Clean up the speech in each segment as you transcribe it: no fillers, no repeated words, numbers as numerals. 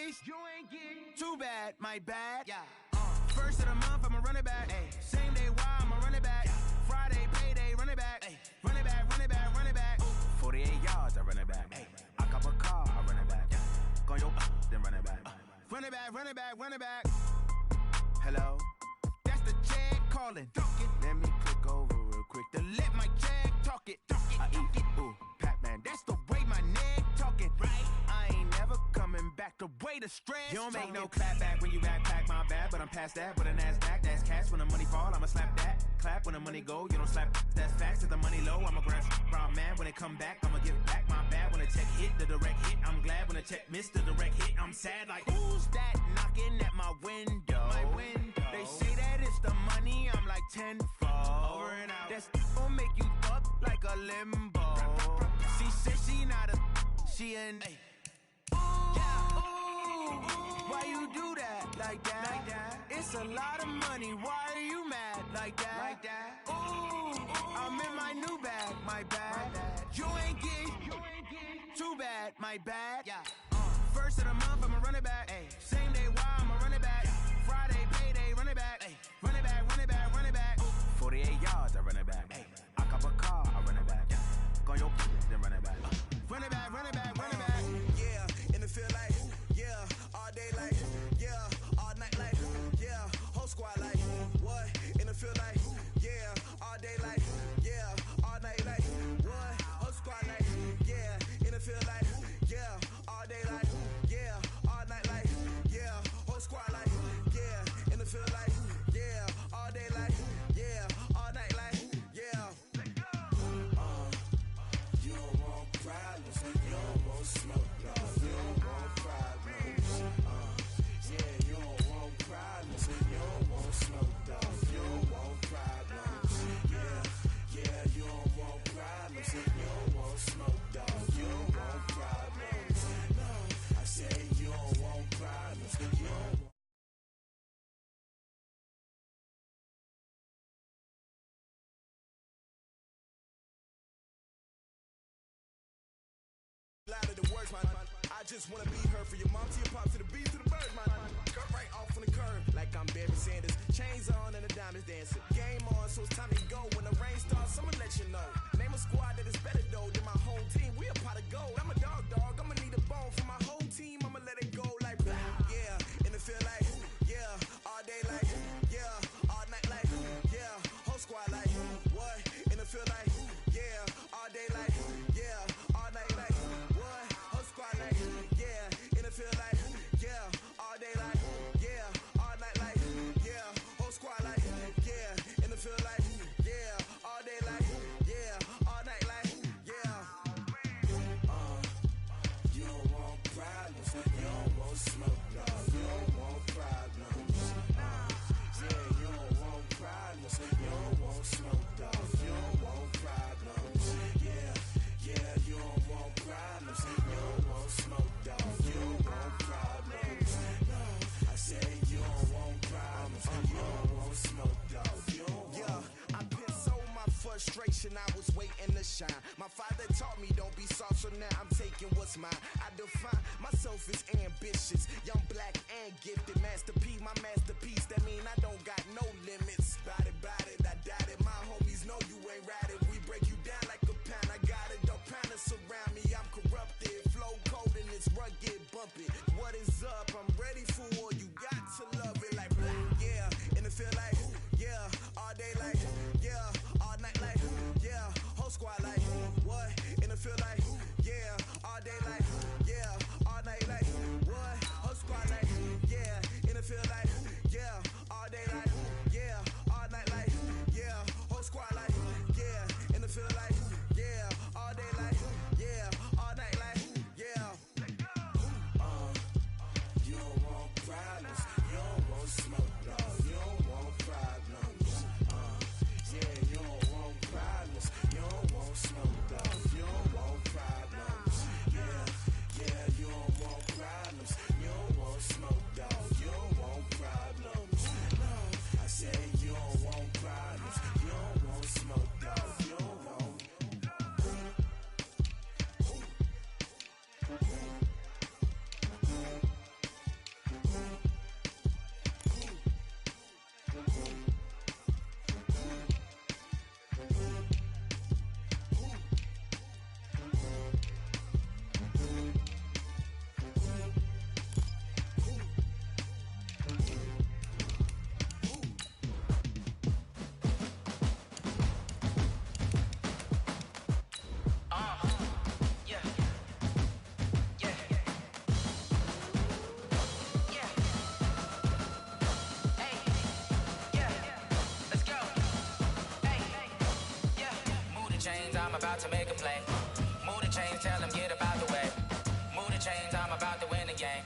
geese. You ain't get too bad, my bad. Yeah. First of the month, I'ma run it back. Ay. Same day, why I'ma run it back. Friday, payday, run it back. Ay. Run it back, run it back, run it back. 48 yards, I run it back. Ay. I cop a car, I run it back. Go yo, then run it back. Run it back, run it back, run it back. Hello, that's the check calling. Let me click over real quick to let my check talk it. I eat it, ooh, Pac-Man, that's the way my neck talking. Right, I ain't never coming back the way the stress. You don't make no clap back when you backpack, my bad, but I'm past that. With a NASDAQ, that's cash. When the money fall, I'ma slap that. Clap when the money go, you don't slap. That's facts. If the money low, I'ma grab brown man. When it come back, I'ma give back my bad. When the check hit, the direct hit, I'm glad. When the check missed the direct hit, I'm sad. Like, who's that knocking at my window? My window. They say that it's the money, I'm like tenfold. Over and out. That's gon' make you up like a limbo. She said she not a, she an. Why you do that like that? Like that? It's a lot of money. Why are you mad like that? Like that? Ooh, I'm in my new bag, my bad. You ain't get too bad, my bad. Yeah. First of the month, I'ma run it back. Ay. Same day, why I'ma run it back. Friday, payday, run it back. Ay. Run it back, run it back, run it back. 48 yards, I run it back. Ay. I cop a car, I run it back. Go yo, then run it back. Run it back, run it back, run it back. Yeah, in the field like, yeah, all day like, yeah, all night like, yeah, whole squad like, what? In the field like, yeah, all day like, yeah, all night like, what? Whole squad like, yeah, in the field like, yeah, all day like, yeah, all night like, yeah, whole squad like, yeah, in the field like, yeah, all day like, yeah, all night like, yeah. You don't want problems, you don't want smoke, no, you don't want problems. Yeah, you don't want problems, you don't want smoke, dog, you don't want problems. Yeah, you don't want problems, you don't want smoke, dog, you don't want problems. No, I say you don't want problems, you don't want. Louder the words, man. I just wanna be heard for your mom to your pop to the beat to the birds, man. Cut right off on the curb, like I'm Barry Sanders. Chains on and the diamonds dancing. Game on, so it's time to go. When the rain starts, I'ma let you know. Name a squad that is better though than my home team. We a pot of gold. I'm a dog. I'ma need a bone for my whole team. I'ma let it go like blah. Yeah, in the field like, yeah, all day like, yeah, all night like, yeah, whole squad like, what? In the field like, yeah, all day like, yeah, all night like. Like, yeah, in the field like, yeah, all day like, yeah, all night like, yeah, whole squad like, yeah, in the field like, yeah, all day like, yeah, all night like, yeah. You don't want problems, you don't want smoke, dog, you don't want problems. Yeah, you don't want problems, you don't want smoke, dog, you don't want problems. Yeah, you don't want problems, you don't want smoke, dog, you don't want problems. No, I say you don't want problems, you don't want smoke, dog, you don't want. Yeah, I pissed so my frustration, I was waiting to shine. My father taught me don't be soft, so now I'm taking what's mine. I define myself as ambitious, young, black, and gifted. Master P, my masterpiece, that mean I don't got no limits. Bout it, I doubt it. My homies know you ain't ride it. We break you down like a pound. I got it, don't pound it surround me. I'm corrupted, flow cold and it's rugged, bumpy. What is up? I'm ready for war. You got to love it like blah. Yeah, in the field like, yeah, all day like, yeah, all night like, yeah, whole squad like, what? In the field like, yeah, all day like, yeah, all night like, what? Whole squad like, yeah, in the field like, yeah, all day like, yeah, all night like, yeah, whole squad like, yeah, in the field like, yeah, all day like, yeah, all night like, yeah. You don't want problems, you don't want smoke, dog, you don't want problems. Yeah, you don't want problems, you don't want smoke, dog, you don't want problems. gang.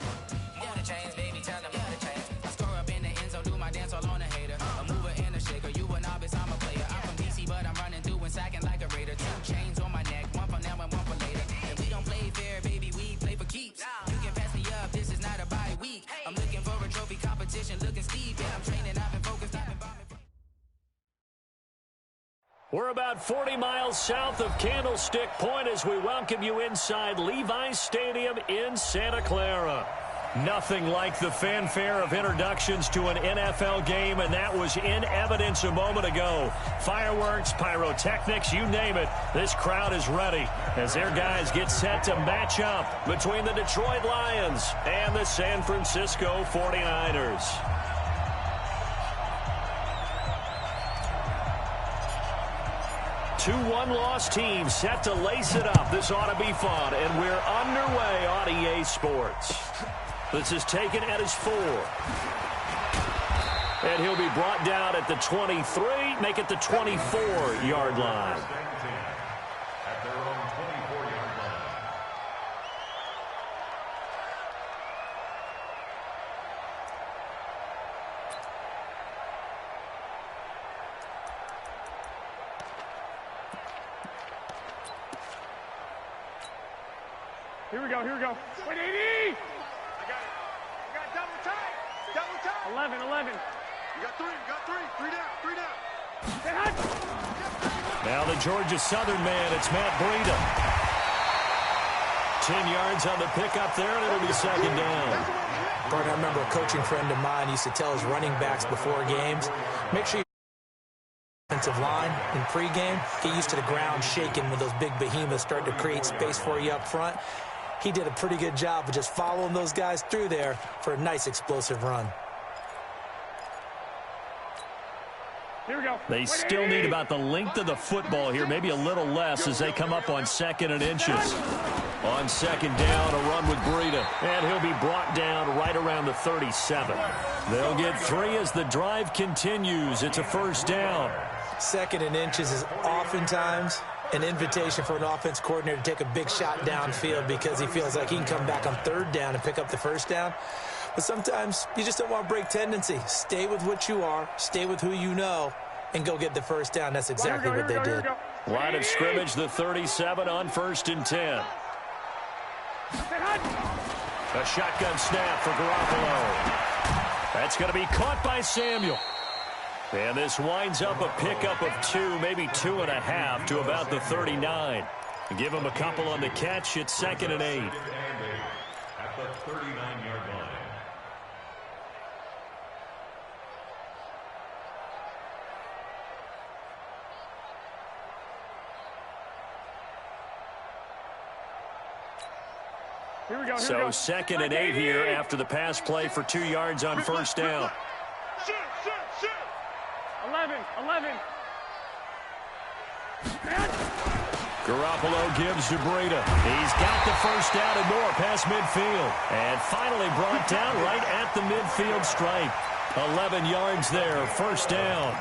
More the chains, baby, tell them more the chains. I score up in the end zone, do my dance all on a hater. A mover and a shaker, you a novice, I'm a player. I'm from DC, but I'm running through and sacking like a raider. 2 chains on my neck, one for now and one for later. And we don't play fair, baby, we play for keeps. You can pass me up, this is not a bye week. I'm looking for a trophy competition, looking steep. Yeah, I'm training, I've been focused, I've been bombing. We're about 40 miles south of Candlestick Point as we welcome you inside Levi's Stadium in Santa Clara. Nothing like the fanfare of introductions to an NFL game, and that was in evidence a moment ago. Fireworks, pyrotechnics, you name it. This crowd is ready as their guys get set to match up between the Detroit Lions and the San Francisco 49ers. Two one-loss teams set to lace it up. This ought to be fun, and we're underway on EA Sports. This is taken at his 4. And he'll be brought down at the 23, make it the 24-yard line. At their own 24-yard line. Here we go, here we go. 180! I got it. You got double tight. Double tight. 11. You got 3, Three down. Now the Georgia Southern man, it's Matt Breida. 10 yards on the pickup there, and it'll be second down. Bart, I remember a coaching friend of mine used to tell his running backs before games, make sure you offensive line in pregame, get used to the ground shaking when those big behemoths start to create space for you up front. He did a pretty good job of just following those guys through there for a nice explosive run. Here we go. They still need about the length of the football here, maybe a little less as they come up on 2nd and inches. On 2nd down, a run with Breida, and he'll be brought down right around the 37. They'll get 3 as the drive continues. It's a first down. 2nd and inches is oftentimes an invitation for an offense coordinator to take a big shot downfield because he feels like he can come back on 3rd down and pick up the first down. But sometimes you just don't want to break tendency. Stay with what you are, stay with who you know, and go get the first down. That's exactly what they did. Line of scrimmage, the 37 on 1st and 10. A shotgun snap for Garoppolo. That's going to be caught by Samuel. And this winds up a pickup of 2, maybe 2.5 to about the 39. Give him a couple on the catch. It's 2nd and 8. At the 39-yard line. Here we go. So 2nd and 8 here after the pass play for 2 yards on first down. Shoot. 11. Garoppolo gives to Breida. He's got the first down and more past midfield. And finally brought down right at the midfield stripe. 11 yards there, first down.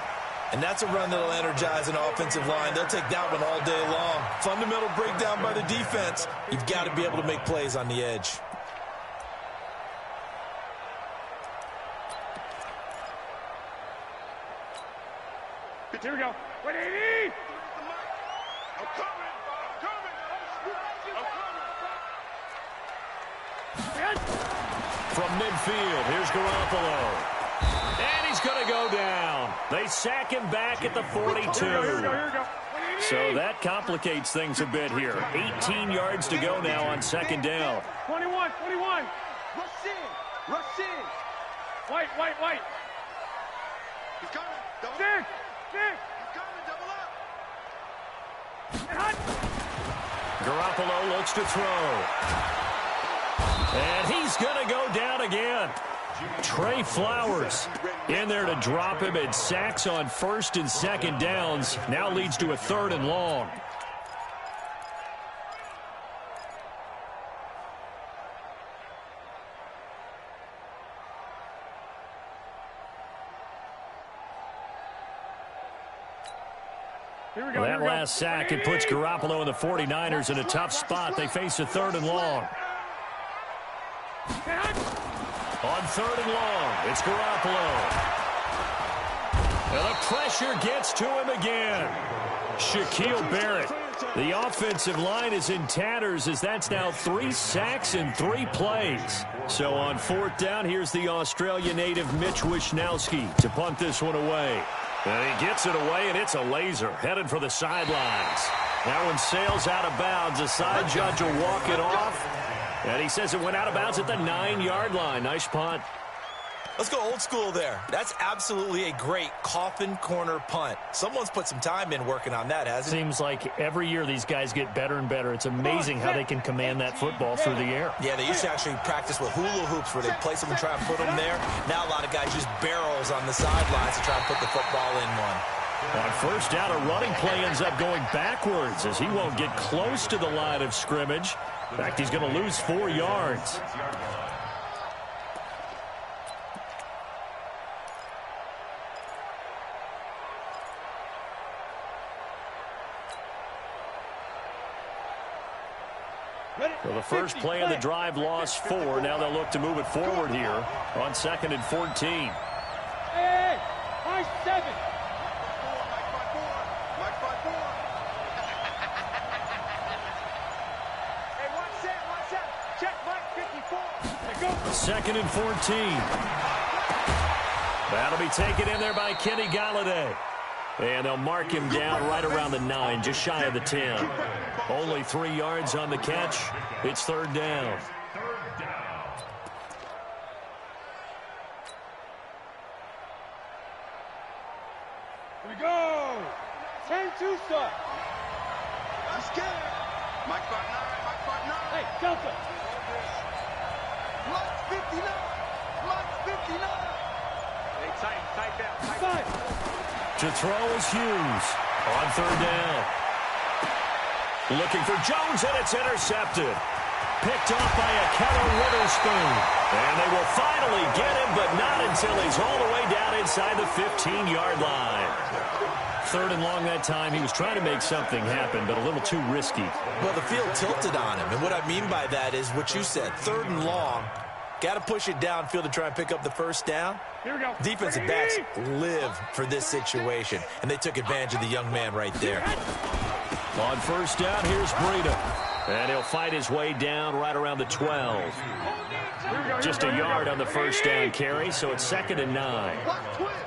And that's a run that'll energize an offensive line. They'll take that one all day long. Fundamental breakdown by the defense. You've got to be able to make plays on the edge. Here we go. 180! I'm coming. From midfield, here's Garoppolo. And he's going to go down. They sack him back at the 42. Here we go. So that complicates things a bit here. 18 yards to go now on 2nd down. 21. Rush in. White. He's coming. Double. He's coming. Double up. Garoppolo looks to throw. And he's going to go down again. Trey Flowers in there to drop him, and sacks on 1st and 2nd downs. Now leads to a 3rd and long. Well, that last sack, it puts Garoppolo and the 49ers in a tough spot. They face a 3rd and long. On 3rd and long, it's Garoppolo. And the pressure gets to him again. Shaquille Barrett. The offensive line is in tatters as that's now 3 sacks in 3 plays. So on 4th down, here's the Australia native Mitch Wishnowski to punt this one away. And he gets it away, and it's a laser headed for the sidelines. That one sails out of bounds. The side judge will walk it off. And he says it went out of bounds at the 9-yard line. Nice punt. Let's go old school there. That's absolutely a great coffin corner punt. Someone's put some time in working on that, hasn't it? Seems like every year these guys get better and better. It's amazing how they can command that football through the air. Yeah, they used to actually practice with hula hoops where they place them and try and put them there. Now a lot of guys use barrels on the sidelines to try and put the football in one. On 1st down, a running play ends up going backwards as he won't get close to the line of scrimmage. In fact, he's going to lose 4 yards. So the first play of the drive lost 4. Now they'll look to move it forward here on 2nd and 14. Hey, high 7. Hey, watch that. Check Mike 54. 2nd and 14. That'll be taken in there by Kenny Galladay. And they'll mark him down right around the 9, just shy of the 10. Only 3 yards on the catch. It's 3rd down. Here we go. 10-2 start. I'm scared. Mike 5-9. Hey, Delta. Mike 59. Mike 59. Hey, tight down. 5. To throw is Hughes on 3rd down. Looking for Jones, and it's intercepted. Picked off by a Keller Witherspoon. And they will finally get him, but not until he's all the way down inside the 15-yard line. 3rd and long that time. He was trying to make something happen, but a little too risky. Well, the field tilted on him, and what I mean by that is what you said. 3rd and long. Got to push it downfield to try and pick up the 1st down. Here we go. Defensive backs live for this situation, and they took advantage of the young man right there. On 1st down, here's Breida. And he'll fight his way down right around the 12. Just a yard on the 1st down carry, so it's 2nd and 9. Watch twist.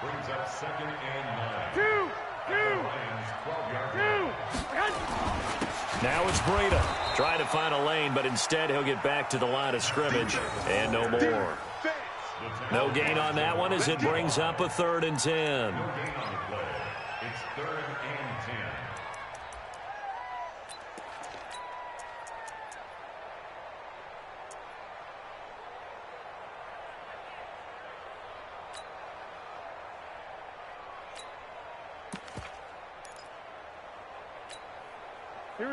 Brings up 2nd and 9. 2. Now it's Breida. Trying to find a lane, but instead he'll get back to the line of scrimmage. And no more. No gain on that one as it brings up a 3rd and 10. No gain on the play. It's 3rd and 10.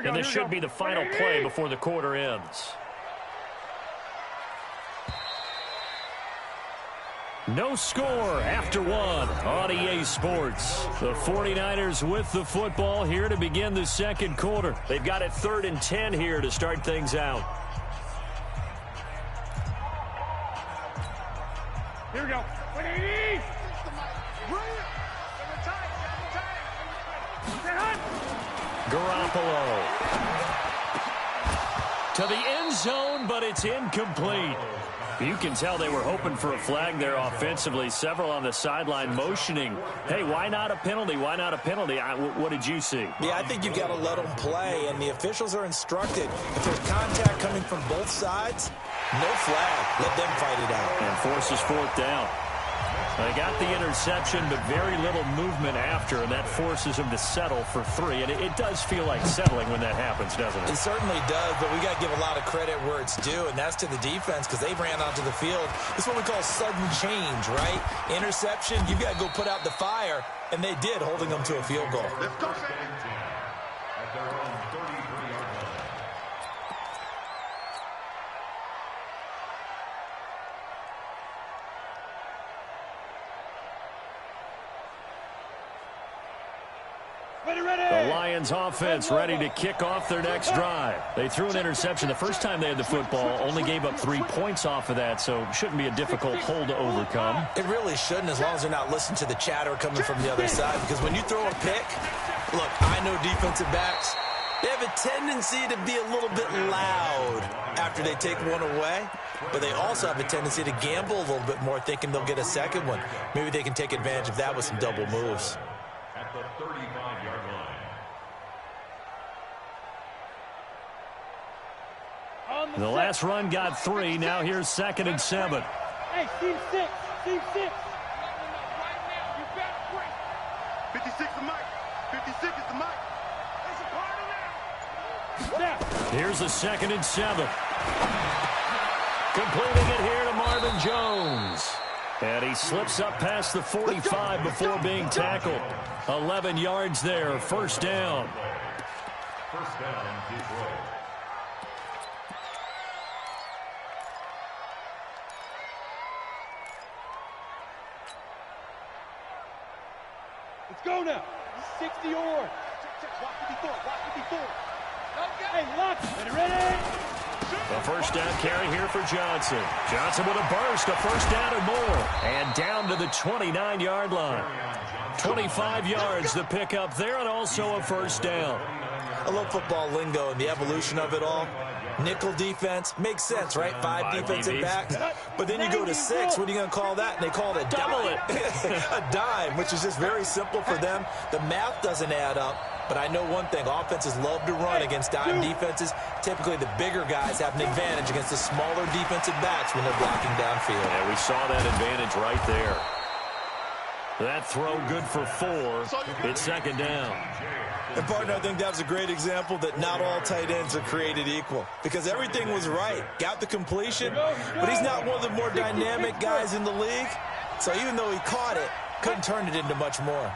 And this should be the final play before the quarter ends. No score after 1 on EA Sports. The 49ers with the football here to begin the 2nd quarter. They've got it 3rd and 10 here to start things out. Here we go. 180. Garoppolo to the end zone, but it's incomplete. You can tell they were hoping for a flag there offensively. Several on the sideline motioning, hey, why not a penalty? Why not a penalty? What did you see? Yeah, I think you've got to let them play, and the officials are instructed. If there's contact coming from both sides, no flag. Let them fight it out. And forces 4th down. They got the interception, but very little movement after, and that forces them to settle for 3. And it does feel like settling when that happens, doesn't it? It certainly does, but we got to give a lot of credit where it's due, and that's to the defense because they ran onto the field. This is what we call sudden change, right? Interception, you've got to go put out the fire, and they did, holding them to a field goal. Let's go, at their own 33-yard line. The Lions offense ready to kick off their next drive. They threw an interception the first time they had the football, only gave up 3 points off of that, so shouldn't be a difficult hole to overcome. It really shouldn't, as long as they're not listening to the chatter coming from the other side, because when you throw a pick, look, I know defensive backs, they have a tendency to be a little bit loud after they take one away, but they also have a tendency to gamble a little bit more, thinking they'll get a second one. Maybe they can take advantage of that with some double moves. At the 35-yard line. The last run got 3. Now here's 2nd and 7. Hey, team 6. Team 6. 56 is Mike. 56 is the Mike. There's a party now. Here's the 2nd and 7. Completing it here to Marvin Jones. And he slips up past the 45 before being tackled. 11 yards there, first down. First down, Detroit. Let's go now. 60 or. Watch 54. Watch 54. Hey, lock. Ready? A first down carry here for Johnson. Johnson with a burst, a first down and more. And down to the 29-yard line. 25 yards the pickup there, and also a first down. I love football lingo and the evolution of it all. Nickel defense makes sense, right? 5 defensive backs. But then you go to 6. What are you going to call that? And they call it a dime. A dime, which is just very simple for them. The math doesn't add up. But I know one thing. Offenses love to run against dime defenses. Typically, the bigger guys have an advantage against the smaller defensive backs when they're blocking downfield. Yeah, we saw that advantage right there. That throw good for 4. It's 2nd down. And, partner, I think that was a great example that not all tight ends are created equal, because everything was right. Got the completion, but he's not one of the more dynamic guys in the league. So even though he caught it, couldn't turn it into much more.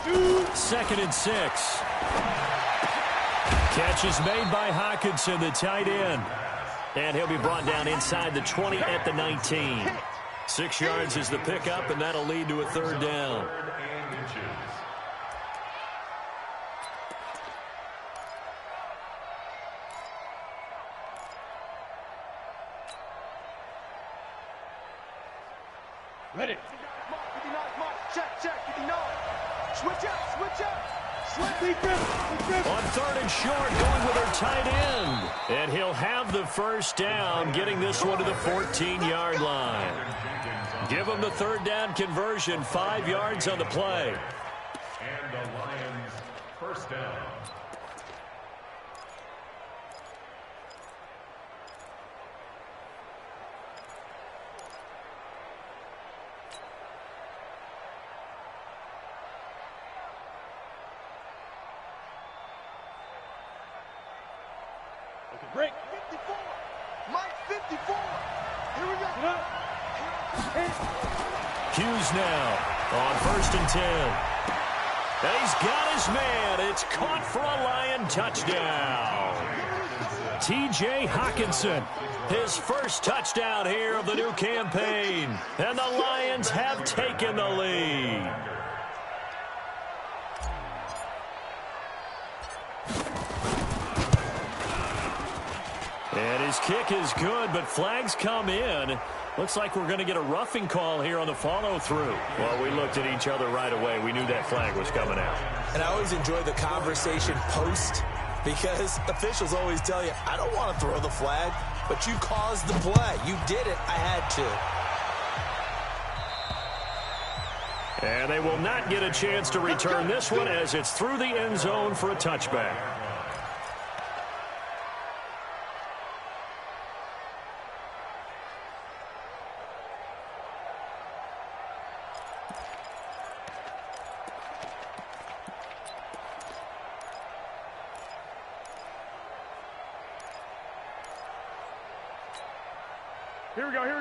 2nd and 6. Catch is made by Hockenson, the tight end. And he'll be brought down inside the 20 at the 19. 6 yards is the pickup, and that'll lead to a 3rd down. Ready. 59 Mike. Check. 59. Switch up. On 3rd and short, going with her tight end. And he'll have the first down, getting this one to the 14-yard line. Give him the 3rd down conversion, 5 yards on the play. And the Lions, first down. Break. 54. Mike 54. Here we go. Hughes now on 1st and 10. And he's got his man. It's caught for a Lion touchdown. T.J. Hockenson, his first touchdown here of the new campaign. And the Lions have taken the lead. And his kick is good, but flags come in. Looks like we're going to get a roughing call here on the follow-through. Well, we looked at each other right away. We knew that flag was coming out. And I always enjoy the conversation post, because officials always tell you, I don't want to throw the flag, but you caused the play. You did it. I had to. And they will not get a chance to return this one as it's through the end zone for a touchback.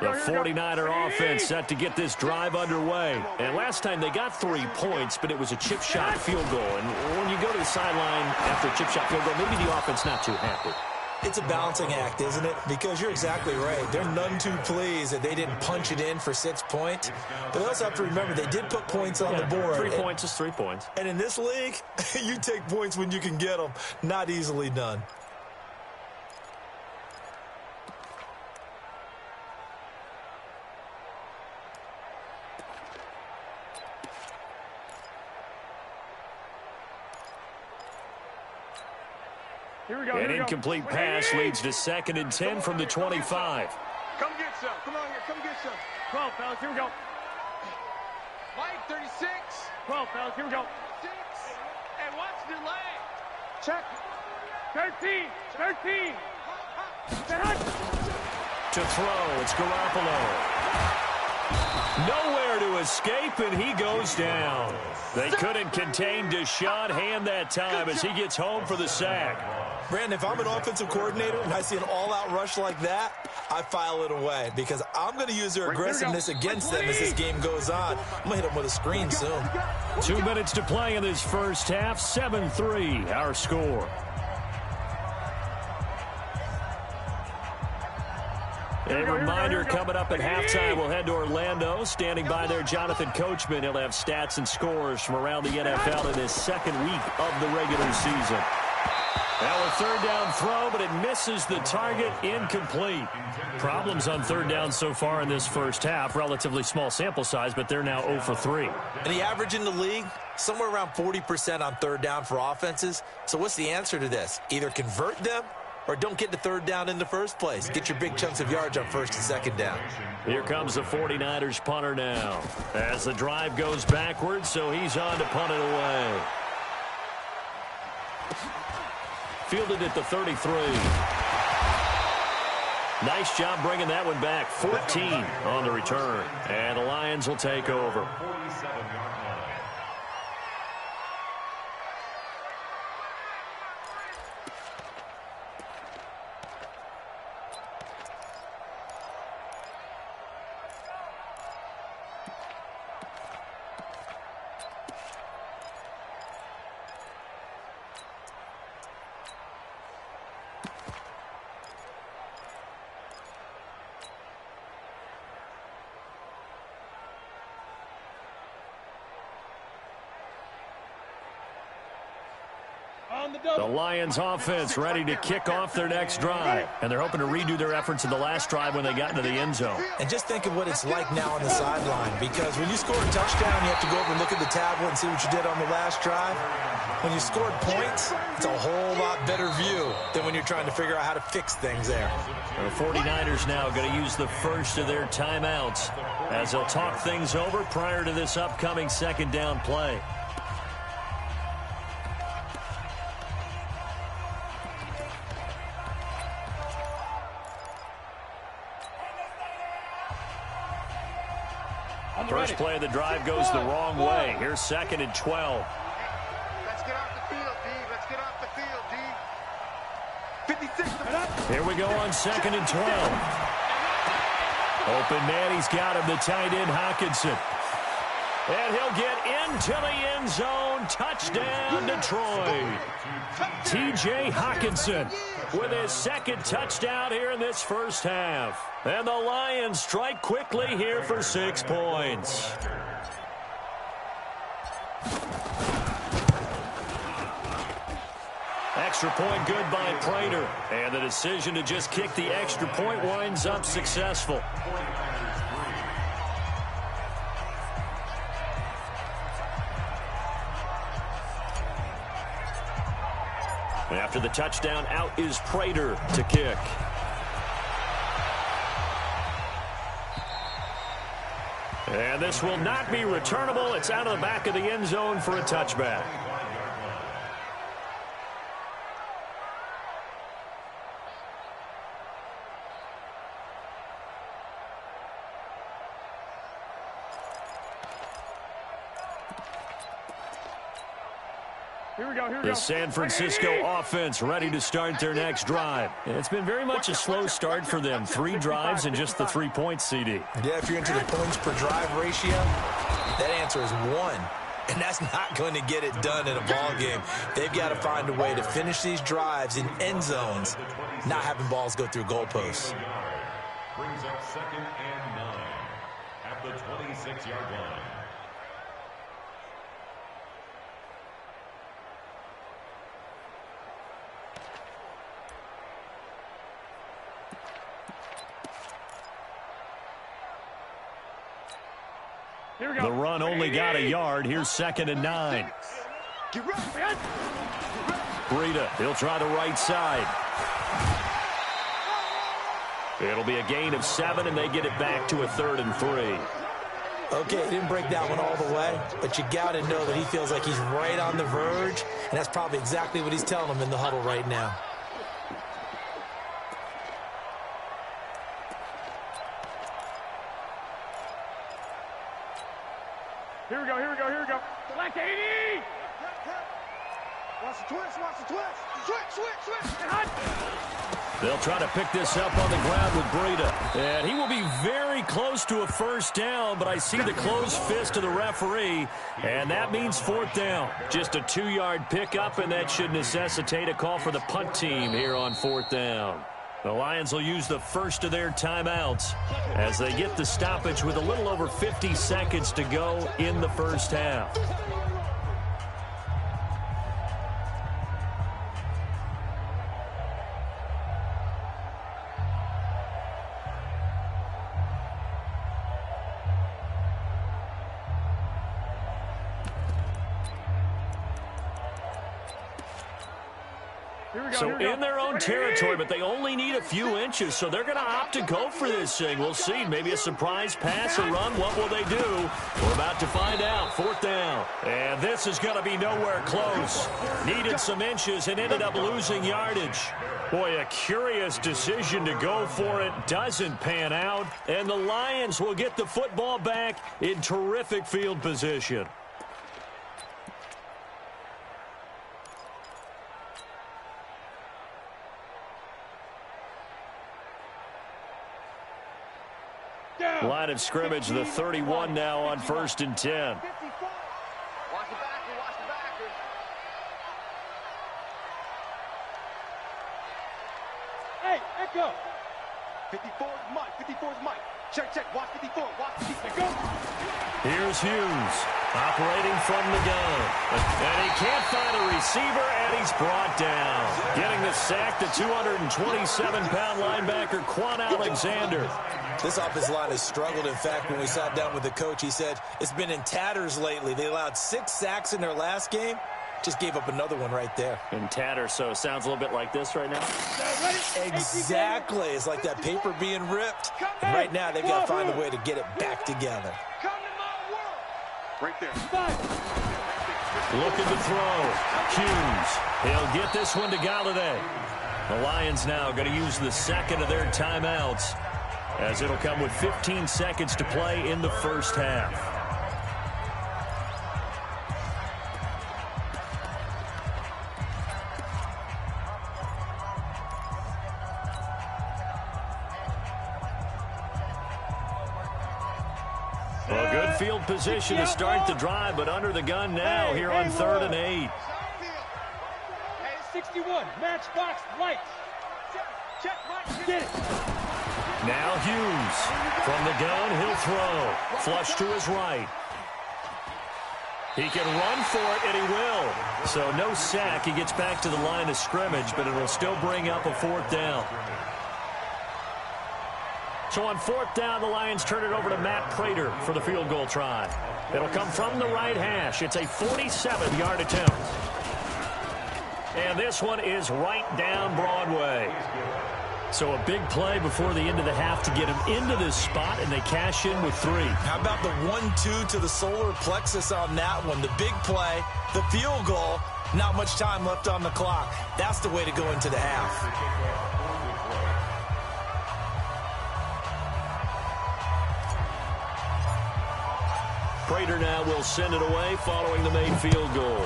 The 49er offense set to get this drive underway. And last time they got 3 points, but it was a chip shot field goal. And when you go to the sideline after a chip shot field goal, maybe the offense not too happy. It's a balancing act, isn't it? Because you're exactly right. They're none too pleased that they didn't punch it in for 6 points. But they also have to remember they did put points on the board. 3 points is 3 points. And in this league, you take points when you can get them. Not easily done. Here we go. An incomplete pass leads to 2nd and 10 from the 25. Come get some. Come on here. Come get some. 12, fellas. Here we go. Mike, 36. 12, fellas. Here we go. 6. And watch the leg. Check. 13. 13. To throw, it's Garoppolo. Nowhere to escape, and he goes down. They couldn't contain Deshaun Hand that time as he gets home for the sack. Brandon, if I'm an offensive coordinator and I see an all-out rush like that, I file it away because I'm going to use their aggressiveness against them as this game goes on. I'm going to hit them with a screen soon. 2 minutes to play in this first half. 7-3, our score. A reminder coming up at halftime, we'll head to Orlando. Standing by there, Jonathan Coachman. He'll have stats and scores from around the NFL in his second week of the regular season. Now a third down throw, but it misses the target, incomplete. Problems on third down so far in this first half. Relatively small sample size, but they're now 0 for 3. And the average in the league, somewhere around 40% on third down for offenses. So what's the answer to this? Either convert them or don't get the third down in the first place. Get your big chunks of yards on first and second down. Here comes the 49ers punter now. As the drive goes backwards, so he's on to punt it away. Fielded at the 33. Nice job bringing that one back. 14 on the return. And the Lions will take over. The Lions offense ready to kick off their next drive. And they're hoping to redo their efforts in the last drive when they got into the end zone. And just think of what it's like now on the sideline, because when you score a touchdown, you have to go over and look at the tablet and see what you did on the last drive. When you scored points, it's a whole lot better view than when you're trying to figure out how to fix things there. The 49ers now going to use the first of their timeouts as they'll talk things over prior to this upcoming second down play. First play of the drive goes the wrong way. Here's 2nd and 12. Let's get off the field, D. Let's get off the field, D. 56. Here we go on 2nd and 12. Open man, he's got him, the tight end Hockenson. And he'll get into the end zone. Touchdown, Detroit. T.J. Hockenson with his second touchdown here in this first half. And the Lions strike quickly here for 6 points. Extra point good by Prater. And the decision to just kick the extra point winds up successful. After the touchdown, out is Prater to kick. And this will not be returnable. It's out of the back of the end zone for a touchback. Here we go, here we The go. San Francisco offense ready to start their next drive. It's been very much a slow start for them. 3 drives and just the 3 points, CD. Yeah, if you're into the points per drive ratio, that answer is 1. and that's not going to get it done in a ball game. They've got to find a way to finish these drives in end zones, not having balls go through goalposts. Brings up 2nd and 9 at the 26-yard line. The run only got a yard. Here's 2nd and 9. Breida, he'll try the right side. It'll be a gain of 7, and they get it back to a 3rd and 3. Okay, he didn't break that one all the way, but you got to know that he feels like he's right on the verge, and that's probably exactly what he's telling them in the huddle right now. Here we go. Select 80! Watch the twist. They'll try to pick this up on the ground with Breida. And he will be very close to a first down, but I see the closed fist of the referee, and that means 4th down. Just a 2-yard pickup, and that should necessitate a call for the punt team here on 4th down. The Lions will use the first of their timeouts as they get the stoppage with a little over 50 seconds to go in the first half. So in their own territory, but they only need a few inches, so they're going to opt to go for this thing. We'll see. Maybe a surprise pass or run. What will they do? We're about to find out. 4th down. And this is going to be nowhere close. Needed some inches and ended up losing yardage. Boy, a curious decision to go for it. Doesn't pan out. And the Lions will get the football back in terrific field position. Line of scrimmage, the 31 now on 1st and 10. Watch the backer. Hey, Echo. 54 is Mike. Check. Watch 54. Go. Here's Hughes operating from the gun. And he can't find a receiver, and he's brought down. Getting the sack, the 227-pound linebacker, Quan Alexander. This offensive line has struggled. In fact, when we sat down with the coach, he said it's been in tatters lately. They allowed 6 sacks in their last game. Just gave up another one right there. In tatters, so it sounds a little bit like this right now. Exactly. It's like that paper being ripped. And right now, they've got to find a way to get it back together. Come to my world. Right there. Looking to throw. Hughes. He'll get this one to Galladay. The Lions now going to use the second of their timeouts, as it'll come with 15 seconds to play in the first half. Well, good field position to start the drive, but under the gun now here on 3rd and 8. Hey, 61, matchbox lights. Check, Mike. Get it. Now Hughes. From the gun, he'll throw. Flush to his right. He can run for it, and he will. So no sack. He gets back to the line of scrimmage, but it'll still bring up a 4th down. So on 4th down, the Lions turn it over to Matt Prater for the field goal try. It'll come from the right hash. It's a 47-yard attempt. And this one is right down Broadway. So a big play before the end of the half to get him into this spot, and they cash in with 3. How about the 1-2 to the solar plexus on that one? The big play, the field goal, not much time left on the clock. That's the way to go into the half. Prater now will send it away following the made field goal.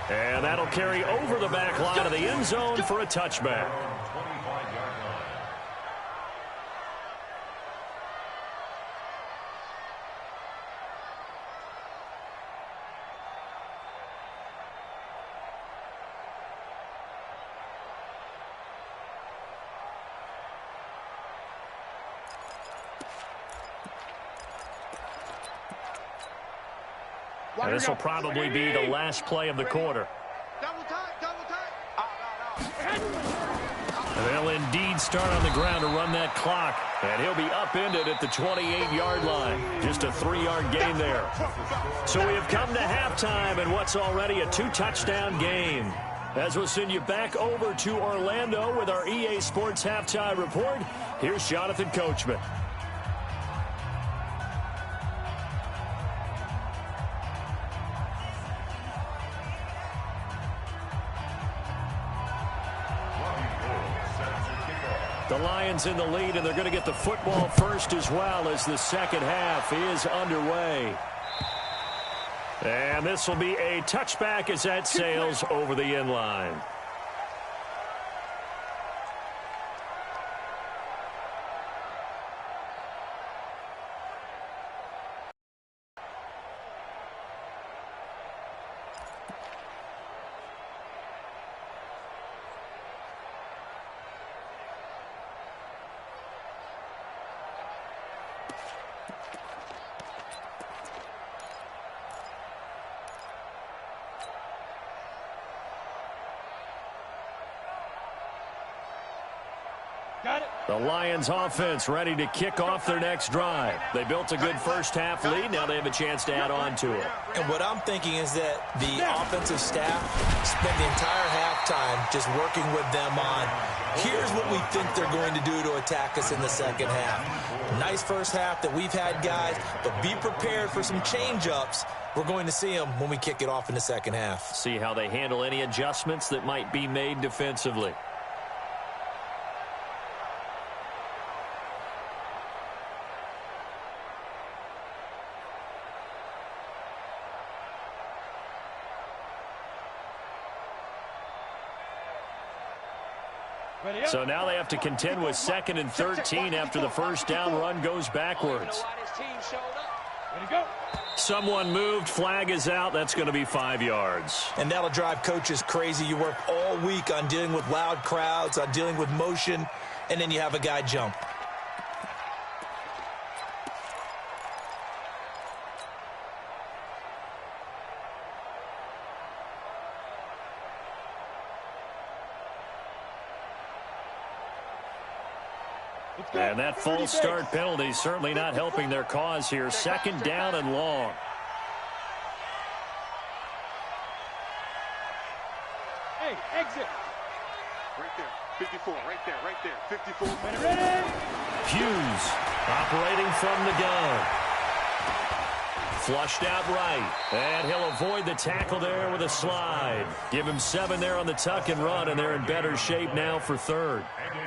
And that'll carry over the back line of the end zone for a touchback. And this will probably be the last play of the quarter. Double time, double time. And they'll indeed start on the ground to run that clock. And he'll be upended at the 28-yard line. Just a 3-yard gain there. So we have come to halftime in what's already a 2-touchdown game. As we'll send you back over to Orlando with our EA Sports Halftime Report, here's Jonathan Coachman. The Lions in the lead, and they're going to get the football first as well as the second half is underway. And this will be a touchback as that sails over the end line. The Lions offense ready to kick off their next drive. They built a good first-half lead. Now they have a chance to add on to it. And what I'm thinking is that the offensive staff spent the entire halftime just working with them on, here's what we think they're going to do to attack us in the second half. Nice first half that we've had, guys, but be prepared for some change-ups. We're going to see them when we kick it off in the second half. See how they handle any adjustments that might be made defensively. So now they have to contend with 2nd and 13 after the first down run goes backwards. Someone moved. Flag is out. That's going to be 5 yards. And that'll drive coaches crazy. You work all week on dealing with loud crowds, on dealing with motion, and then you have a guy jump. And that false start penalty certainly not helping their cause here. 2nd down and long. Hey, exit. Right there, 54, right there, 54. Ready? Hughes operating from the gun. Flushed out right. And he'll avoid the tackle there with a slide. Give him 7 there on the tuck and run, and they're in better shape now for 3rd.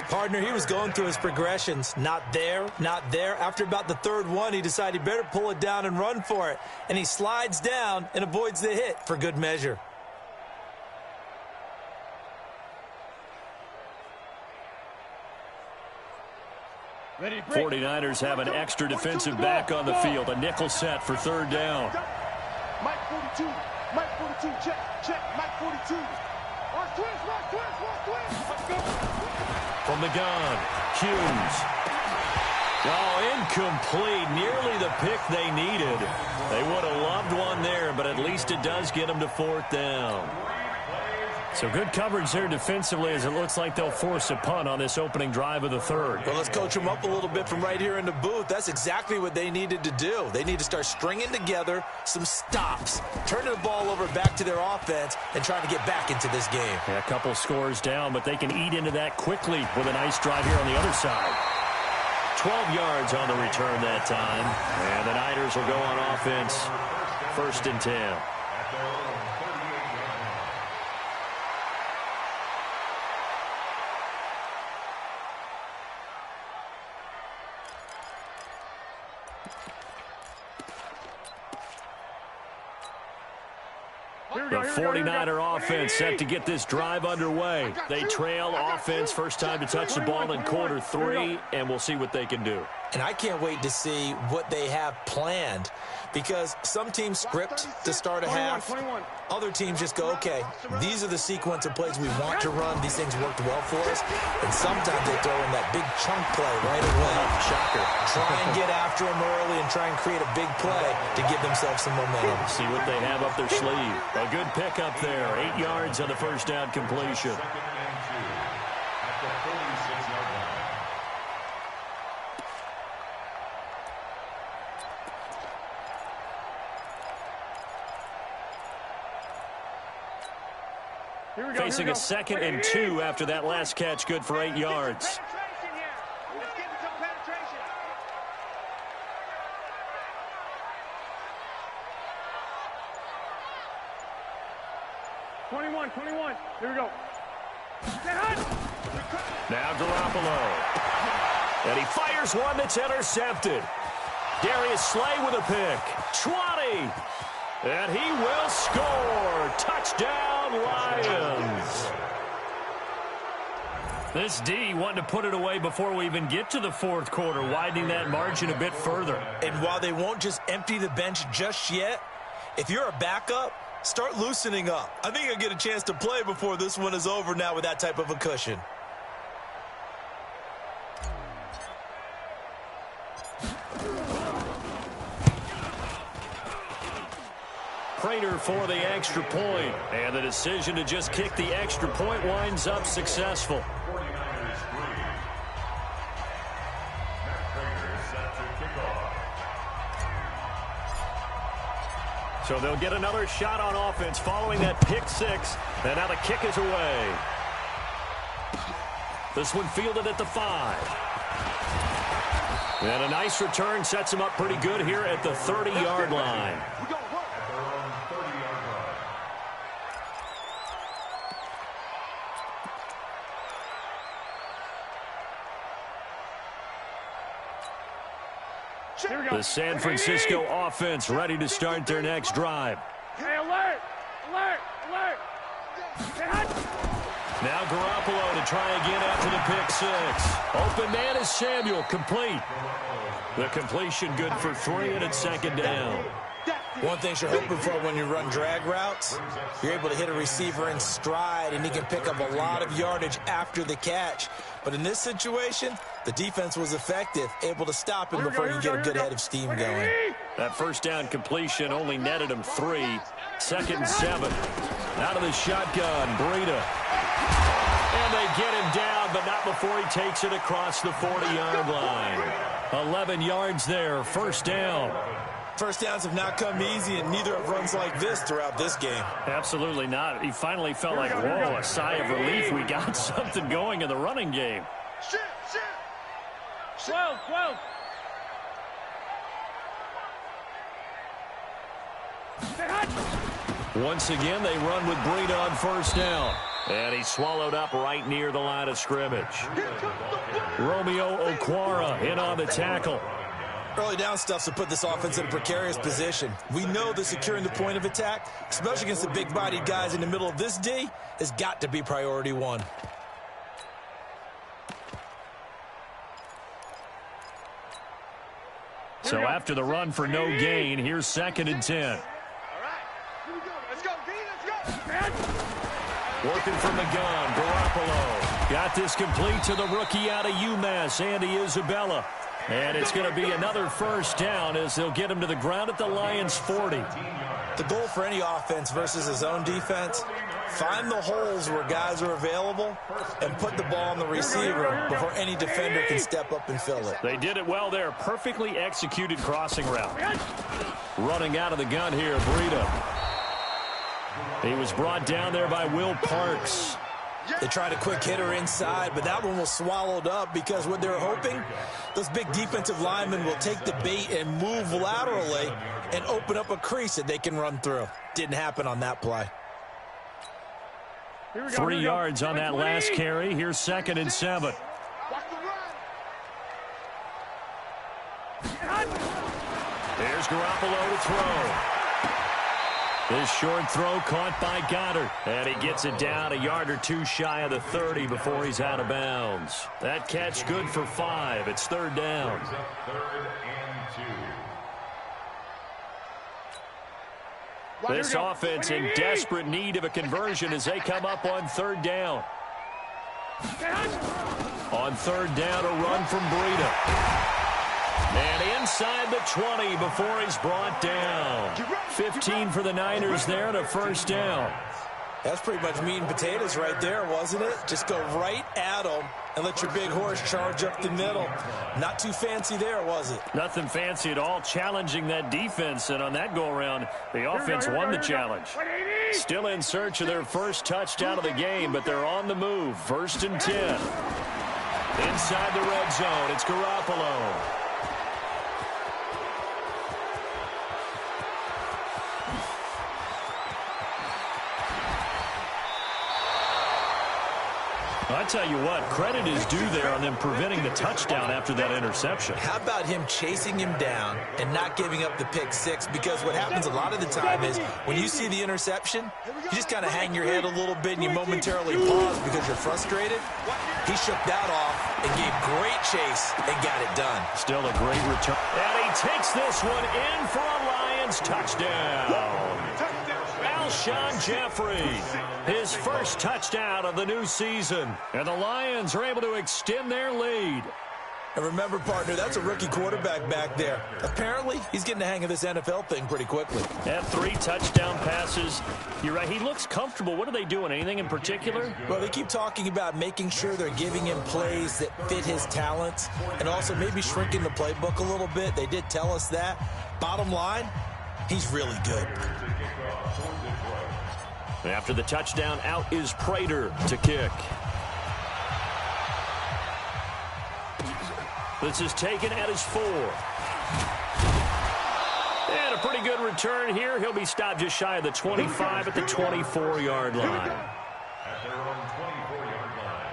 Partner, he was going through his progressions. Not there, not there. After about the 3rd one, he decided he better pull it down and run for it. And he slides down and avoids the hit for good measure. Ready, 49ers have an extra defensive back on the field. A nickel set for 3rd down. Mike 42, Mike 42, check, Mike 42. Watch twist. Let's go. From the gun, Hughes. Oh, incomplete. Nearly the pick they needed. They would have loved one there, but at least it does get them to 4th down. So good coverage there defensively as it looks like they'll force a punt on this opening drive of the 3rd. Well, let's coach them up a little bit from right here in the booth. That's exactly what they needed to do. They need to start stringing together some stops, turning the ball over back to their offense, and trying to get back into this game. Yeah, a couple scores down, but they can eat into that quickly with a nice drive here on the other side. 12 yards on the return that time. And the Niners will go on offense. 1st and 10. The 49er offense set to get this drive underway. They trail offense, first time to touch the ball in quarter 3, and we'll see what they can do. And I can't wait to see what they have planned, because some teams script to start a half. Other teams just go, okay, these are the sequence of plays we want to run. These things worked well for us. And sometimes they throw in that big chunk play right away. Shocker. Try and get after them early and try and create a big play to give themselves some momentum. See what they have up their sleeve. A good pickup there. 8 yards on the first down completion. Facing a 2nd and 2 after that last catch, good for 8 yards. Here we go. Now Garoppolo. And he fires one that's intercepted. Darius Slay with a pick. 20. And he will score. Touchdown, Lions. This D wanting to put it away before we even get to the fourth quarter, widening that margin a bit further. And while they won't just empty the bench just yet, if you're a backup, start loosening up. I think you'll get a chance to play before this one is over now with that type of a cushion. Prater for the extra point. And the decision to just kick the extra point winds up successful. 49ers 3. Matt Prater set to kick off. So they'll get another shot on offense following that pick six. And now the kick is away. This one fielded at the 5. And a nice return sets him up pretty good here at the 30-yard line. The San Francisco offense ready to start their next drive. Hey, alert! Alert! Alert! Now Garoppolo to try again after the pick six. Open man is Samuel, complete. The completion good for 3, and it's 2nd down. One thing you're hoping for when you run drag routes, you're able to hit a receiver in stride, and he can pick up a lot of yardage after the catch. But in this situation, the defense was effective, able to stop him before you get a good head of steam going. That first down completion only netted him 3. 2nd and 7. Out of the shotgun, Breida. And they get him down, but not before he takes it across the 40-yard line. 11 yards there, 1st down. First downs have not come easy, and neither have runs like this throughout this game. Absolutely not. He finally felt like, whoa, a sigh of relief. We got something going in the running game. 12. Once again, they run with Breida on 1st down. And he's swallowed up right near the line of scrimmage. Romeo Okwara in on the tackle. Early down stuff to put this offense in a precarious position. We know that securing the point of attack, especially against the big-bodied guys in the middle of this D, has got to be priority 1. So after the run for no gain, here's 2nd and 10. All right. Here we go. Let's go, D. Let's go. Working from the gun, Garoppolo. Got this complete to the rookie out of UMass, Andy Isabella. And it's going to be another 1st down as they'll get him to the ground at the Lions' 40. The goal for any offense versus his own defense, find the holes where guys are available and put the ball on the receiver before any defender can step up and fill it. They did it well there. Perfectly executed crossing route. Running out of the gun here, Breida. He was brought down there by Will Parks. They tried a quick hitter inside, but that one was swallowed up because what they're hoping, those big defensive linemen will take the bait and move laterally and open up a crease that they can run through. Didn't happen on that play. 3 yards on that last carry. Here's 2nd and 7. There's Garoppolo to throw. This short throw caught by Goddard. And he gets it down a yard or 2 shy of the 30 before he's out of bounds. That catch good for 5. It's 3rd down. 3rd and 2. This offense in desperate need of a conversion as they come up on third down. On third down, a run from Breida. And inside the 20 before he's brought down. 15 for the Niners there and a first down. That's pretty much meat and potatoes right there, wasn't it? Just go right at them and let your big horse charge up the middle. Not too fancy there, was it? Nothing fancy at all, challenging that defense. And on that go-around, the offense won the challenge. Still in search of their first touchdown of the game, but they're on the move. 1st and 10. Inside the red zone, it's Garoppolo. I tell you what, credit is due there on them preventing the touchdown after that interception. How about him chasing him down and not giving up the pick six? Because what happens a lot of the time is when you see the interception, you just kind of hang your head a little bit and you momentarily pause because you're frustrated. He shook that off and gave great chase and got it done. Still a great return. And he takes this one in for a Lions touchdown. Alshon Jeffrey, his first touchdown of the new season. And the Lions are able to extend their lead. And remember, partner, that's a rookie quarterback back there. Apparently, he's getting the hang of this NFL thing pretty quickly. Had 3 touchdown passes. You're right, he looks comfortable. What are they doing? Anything in particular? Well, they keep talking about making sure they're giving him plays that fit his talents and also maybe shrinking the playbook a little bit. They did tell us that. Bottom line, he's really good. After the touchdown, out is Prater to kick. This is taken at his 4. And a pretty good return here. He'll be stopped just shy of the 25 at the 24-yard line. At their own 24-yard line.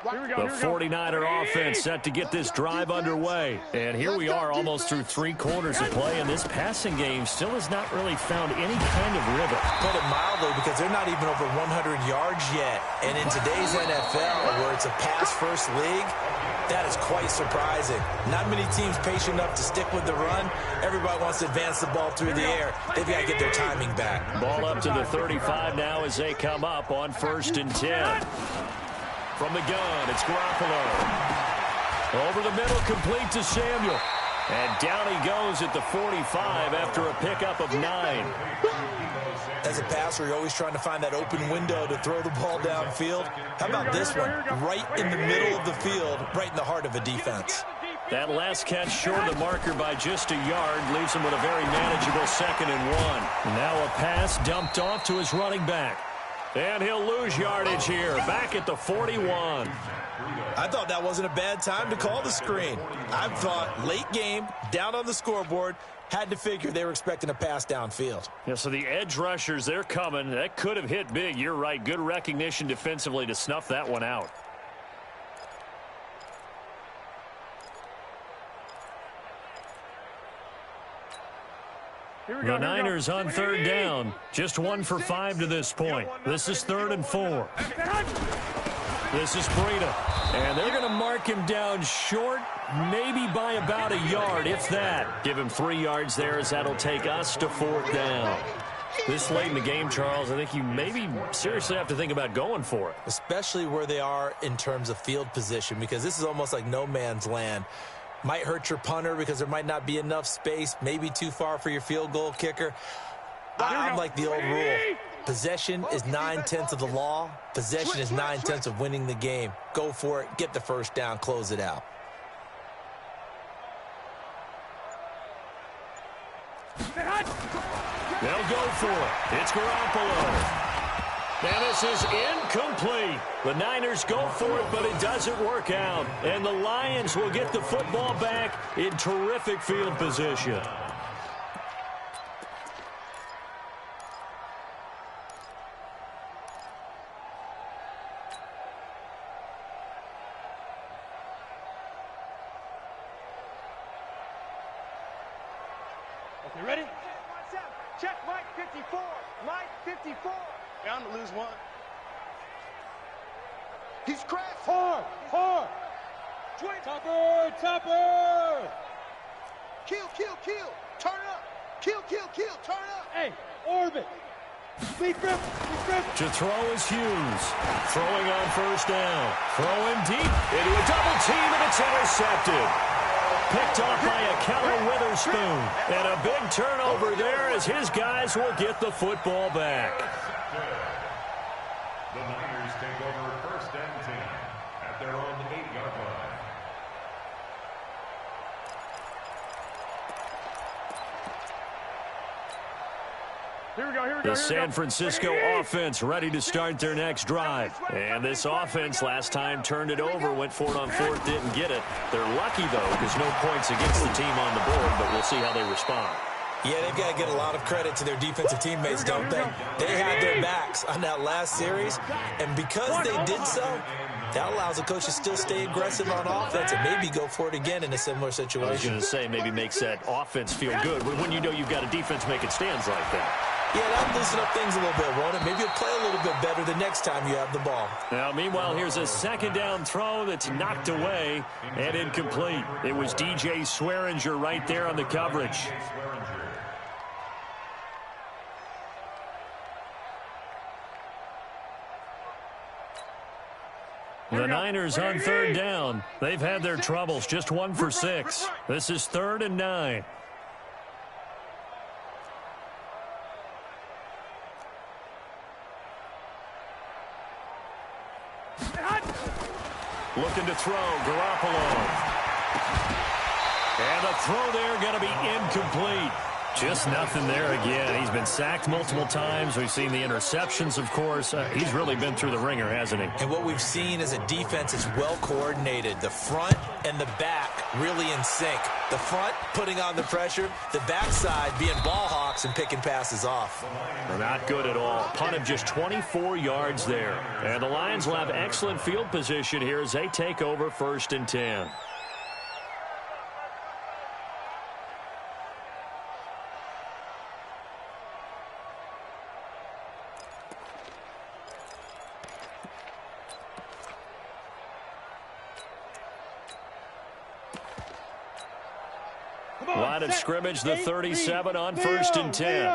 The 49er offense set to get this drive underway. And here we are almost through 3 quarters of play, and this passing game still has not really found any kind of rhythm. Put it mildly, because they're not even over 100 yards yet. And in today's NFL, where it's a pass-first league, that is quite surprising. Not many teams patient enough to stick with the run. Everybody wants to advance the ball through the air. They've got to get their timing back. Ball up to the 35 now as they come up on 1st and 10. From the gun, it's Garoppolo. Over the middle, complete to Samuel. And down he goes at the 45 after a pickup of 9. As a passer, you're always trying to find that open window to throw the ball downfield. How about this one? Right in the middle of the field, right in the heart of a defense. That last catch short of the marker by just a yard leaves him with a very manageable 2nd and 1. Now a pass dumped off to his running back. And he'll lose yardage here, back at the 41. I thought that wasn't a bad time to call the screen. I thought late game, down on the scoreboard, had to figure they were expecting a pass downfield. Yeah, so the edge rushers, they're coming. That could have hit big. You're right. Good recognition defensively to snuff that one out. The Niners on 3rd down. Just 1 for 5 to this point. This is 3rd and 4. This is Breida. And they're going to mark him down short, maybe by about a yard, if that. Give him 3 yards there as that'll take us to 4th down. This late in the game, Charles, I think you maybe seriously have to think about going for it. Especially where they are in terms of field position, because this is almost like no man's land. Might hurt your punter because there might not be enough space, maybe too far for your field goal kicker. I'm like the old rule. Possession is 9/10 of the law. Possession is 9/10 of winning the game. Go for it. Get the first down. Close it out. They'll go for it. It's Garoppolo. And this is incomplete. The Niners go for it, but it doesn't work out. And the Lions will get the football back in terrific field position. You ready? Check Mike 54. Mike 54. Bound to lose 1. He's crashed. Hard. Topper! Kill! Turn up! Kill! Turn up! Hey, orbit! Big grip! To throw is Hughes. Throwing on first down. Throwing deep into a double team, and it's intercepted. Picked off by a Keller Witherspoon. And a big turnover there as his guys will get the football back. The Niners take over first and 10 at their own 8-yard line. Here we go. The San Francisco offense ready to start their next drive. And this offense last time turned it over, went for it on fourth, didn't get it. They're lucky, though, because no points against the team on the board, but we'll see how they respond. Yeah, they've got to get a lot of credit to their defensive teammates, don't they? They had their backs on that last series, and because they did so, that allows the coach to still stay aggressive on offense and maybe go for it again in a similar situation. I was going to say, maybe makes that offense feel good when you know you've got a defense making stands like that. Yeah, that'll loosen up things a little bit, won't it? Maybe you'll play a little bit better the next time you have the ball. Now, meanwhile, here's a second down throw that's knocked away and incomplete. It was DJ Swearinger right there on the coverage. The Niners on third down. They've had their troubles, just 1 for 6. This is 3rd and 9. Looking to throw, Garoppolo. And the throw there going to be incomplete. Just nothing there again. He's been sacked multiple times. We've seen the interceptions, of course. He's really been through the ringer, hasn't he? And what we've seen is a defense is well coordinated. The front and the back really in sync. The front putting on the pressure. The backside being ball hawks and picking passes off. They're not good at all. Punt of just 24 yards there. And the Lions will have excellent field position here as they take over 1st and 10. Line of scrimmage, the 37 on 1st and 10.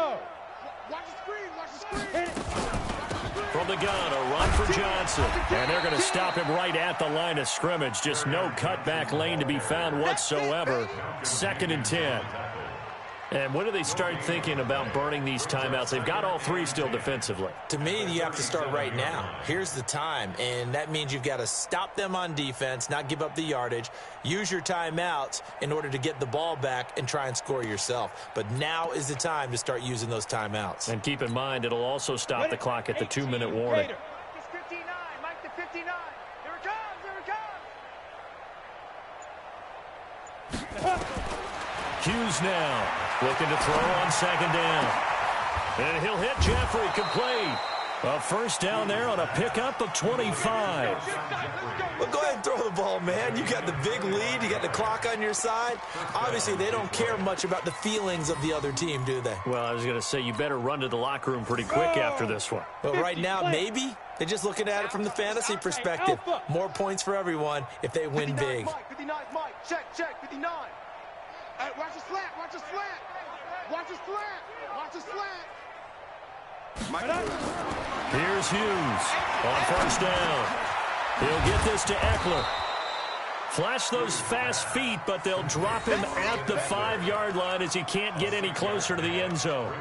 From the gun, a run for Johnson. And they're going to stop him right at the line of scrimmage. Just no cutback lane to be found whatsoever. 2nd and 10. And when do they start thinking about burning these timeouts? They've got all 3 still defensively. To me, you have to start right now. Here's the time, and that means you've got to stop them on defense, not give up the yardage, use your timeouts in order to get the ball back and try and score yourself. But now is the time to start using those timeouts. And keep in mind, it'll also stop the clock at the 2-minute warning. It's 59, Mike to 59. Here it comes. Hughes now looking to throw on 2nd down. And he'll hit Jeffrey complete. A first down there on a pickup of 25. Well, go ahead and throw the ball, man. You got the big lead. You got the clock on your side. Obviously, they don't care much about the feelings of the other team, do they? Well, I was going to say, you better run to the locker room pretty quick after this one. But right now, maybe they're just looking at it from the fantasy perspective. More points for everyone if they win big. 59, Mike. Check, 59. Hey, watch the slant. Watch the slant. Watch the slant. Watch the slant. Here's Hughes on first down. He'll get this to Eckler. Flash those fast feet, but they'll drop him at the 5-yard line as he can't get any closer to the end zone.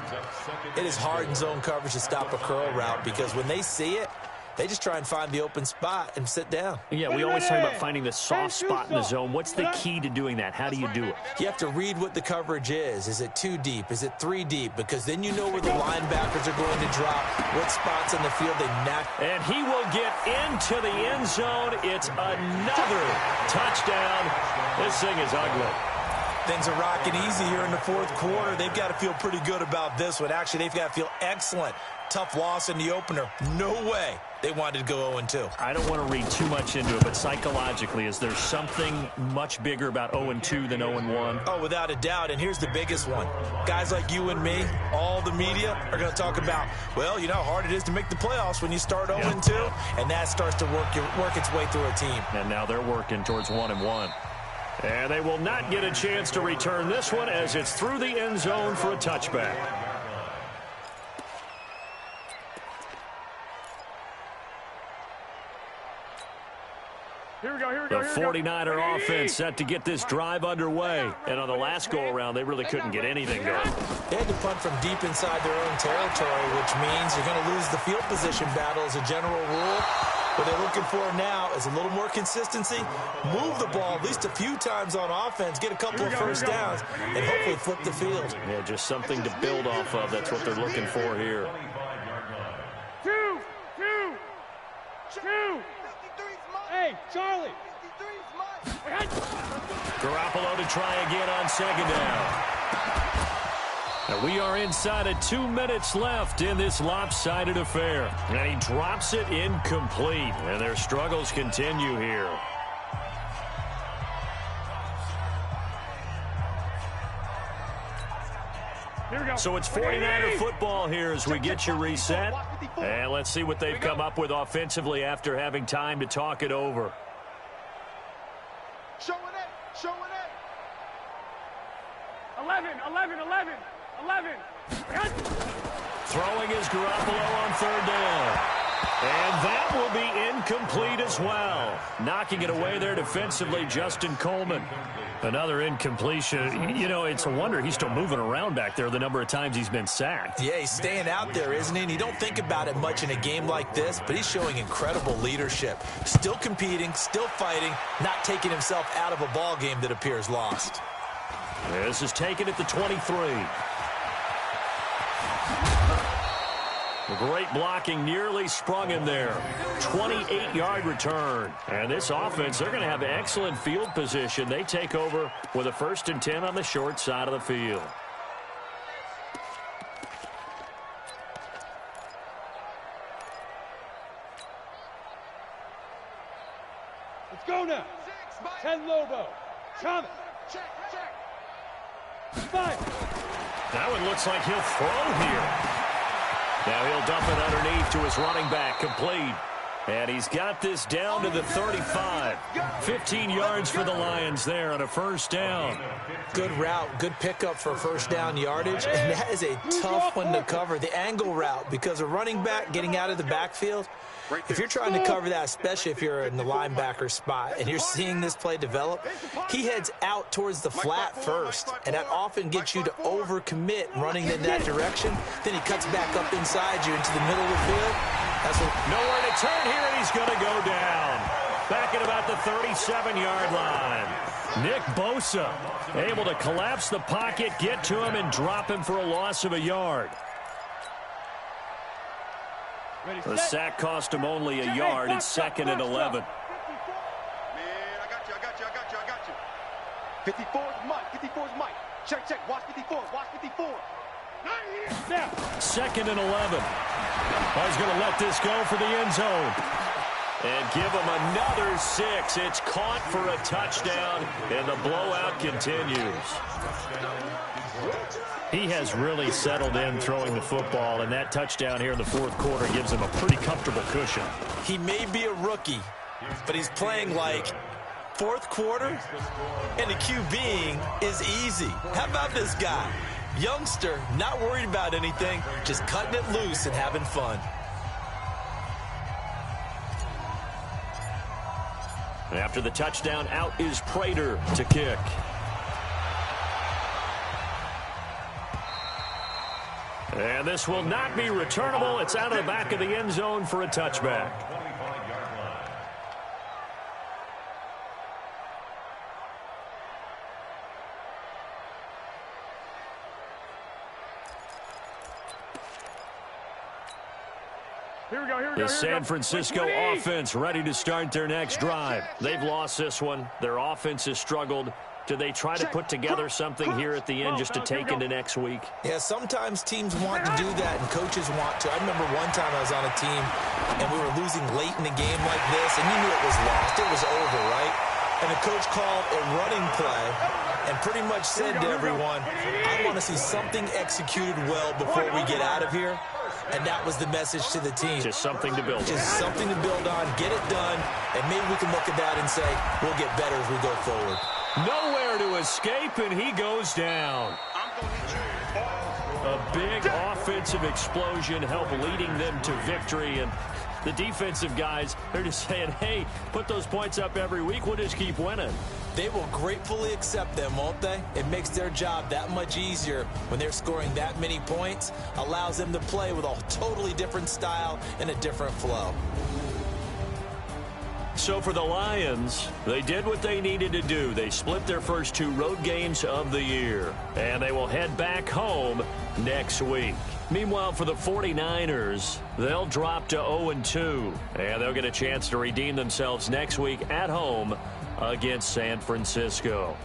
It is hard in zone coverage to stop a curl route because when they see it, they just try and find the open spot and sit down. Yeah, we always talk about finding the soft spot in the zone. What's the key to doing that? How do you do it? You have to read what the coverage is. Is it 2 deep? Is it 3 deep? Because then you know where the linebackers are going to drop, what spots on the field they knock. And he will get into the end zone. It's another touchdown. This thing is ugly. Things are rocking easy here in the 4th quarter. They've got to feel pretty good about this one. Actually, they've got to feel excellent. Tough loss in the opener. No way They wanted to go 0-2. I don't want to read too much into it, but psychologically, is there something much bigger about 0-2 than 0-1? Oh, without a doubt, and here's the biggest one. Guys like you and me, all the media, are going to talk about, well, you know how hard it is to make the playoffs when you start 0-2, and that starts to work its way through a team. And now they're working towards 1-1. And they will not get a chance to return this one as it's through the end zone for a touchback. Here we go, here we The go, here we go. 49er offense set to get this drive underway. And on the last go-around, they really couldn't get anything going. They had to punt from deep inside their own territory, which means you're going to lose the field position battle as a general rule. What they're looking for now is a little more consistency, move the ball at least a few times on offense, get a couple of first downs, and hopefully flip the field. Yeah, just something to build off of. That's what they're looking for here. Two. Hey, Charlie. Garoppolo to try again on second down. And we are inside of 2 minutes left in this lopsided affair. And he drops it incomplete. And their struggles continue here. So it's 49er football here as we get you reset. And let's see what they've come up with offensively after having time to talk it over. Showing it. 11. Throwing is Garoppolo on third down. And that will be incomplete as well. Knocking it away there defensively, Justin Coleman. Another incompletion. You know, it's a wonder he's still moving around back there the number of times he's been sacked. Yeah, he's staying out there, isn't he? And you don't think about it much in a game like this, but he's showing incredible leadership. Still competing, still fighting, not taking himself out of a ball game that appears lost. This is taken at the 23. The great blocking nearly sprung him there. 28-yard return. And this offense, they're going to have excellent field position. They take over with a 1st and 10 on the short side of the field. Let's go now. 10 Lobo. Thomas. Check. 5. That one looks like he'll throw here. Now he'll dump it underneath to his running back, complete. And he's got this down to the 35. 15 yards for the Lions there on a first down. Good route, good pickup for first down yardage, and that is a tough one to cover, the angle route, because a running back getting out of the backfield, if you're trying to cover that, especially if you're in the linebacker spot and you're seeing this play develop, he heads out towards the flat first, and that often gets you to overcommit running in that direction. Then he cuts back up inside you into the middle of the field. That's nowhere to turn here, and he's going to go down. Back at about the 37-yard line. Nick Bosa able to collapse the pocket, get to him, and drop him for a loss of a yard. The sack cost him only a yard. It's 2nd and 11. Man, I got you. 54 is Mike. Check. Watch 54. Now. 2nd and 11. Oh, he's going to let this go for the end zone. And give him another 6. It's caught for a touchdown, and the blowout continues. He has really settled in throwing the football, and that touchdown here in the 4th quarter gives him a pretty comfortable cushion. He may be a rookie, but he's playing like 4th quarter, and the QBing is easy. How about this guy? Youngster, not worried about anything, just cutting it loose and having fun. After the touchdown, out is Prater to kick. And this will not be returnable. It's out of the back of the end zone for a touchback. The San Francisco offense ready to start their next drive. They've lost this one. Their offense has struggled. Do they try to put together something here at the end just to take into next week? Yeah, sometimes teams want to do that and coaches want to. I remember one time I was on a team and we were losing late in the game like this, and you knew it was lost. It was over, right? And the coach called a running play and pretty much said to everyone, I want to see something executed well before we get out of here. And that was the message to the team. Just something to build on. Just something to build on, get it done, and maybe we can look at that and say, we'll get better as we go forward. Nowhere to escape, and he goes down. A big offensive explosion helped leading them to victory, and the defensive guys, they're just saying, hey, put those points up every week, we'll just keep winning. They will gratefully accept them, won't they? It makes their job that much easier when they're scoring that many points, allows them to play with a totally different style and a different flow. So for the Lions, they did what they needed to do. They split their first 2 road games of the year, and they will head back home next week. Meanwhile, for the 49ers, they'll drop to 0-2, and they'll get a chance to redeem themselves next week at home against San Francisco.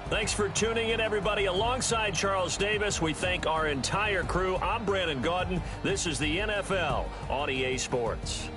Thanks for tuning in, everybody. Alongside Charles Davis, we thank our entire crew. I'm Brandon Gaudin. This is the NFL on EA Sports.